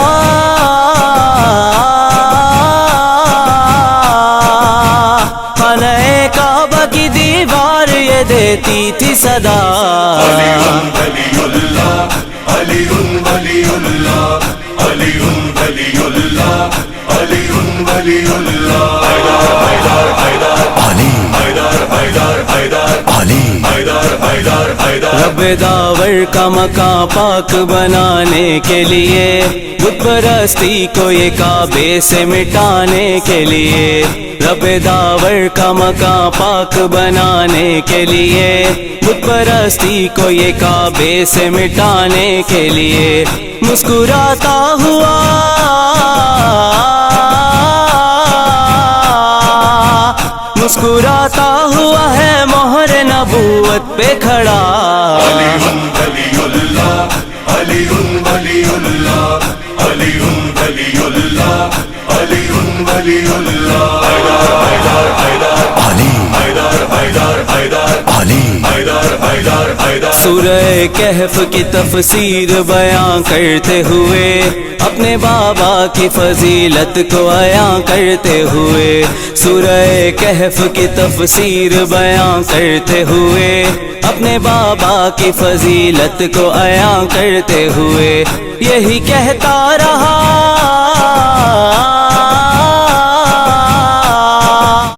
خانہ کعبہ کی دیوار یہ دیتی تھی صدا۔ علی ولی اللہ، علی ولی اللہ، علی ولی اللہ، علی ولی اللہ، حیدر حیدر علی حیدر حیدر حیدر علی حیدر حیدر حیدر رب داور کا مکان پاک بنانے کے لیے، بت پرستی کو یہ کعبے سے مٹانے کے لیے، رب داور کا مکان پاک بنانے کے لیے، بت پرستی کو یہ کعبے سے مٹانے کے لیے، مسکراتا ہوا مسکراتا ہوا ہے مہر نبوت پہ کھڑا۔ علی ولی اللہ، علی ولی اللہ، علی ولی اللہ، علی ولی اللہ، حیدر حیدر علی حیدر حیدر حیدر علی حیدر حیدر حیدر سورہ کہف کی تفسیر بیان کرتے ہوئے، اپنے بابا کی فضیلت کو عیاں کرتے ہوئے، سورہ کہف کی تفسیر بیان کرتے ہوئے، اپنے بابا کی فضیلت کو عیاں کرتے ہوئے، یہی کہتا رہا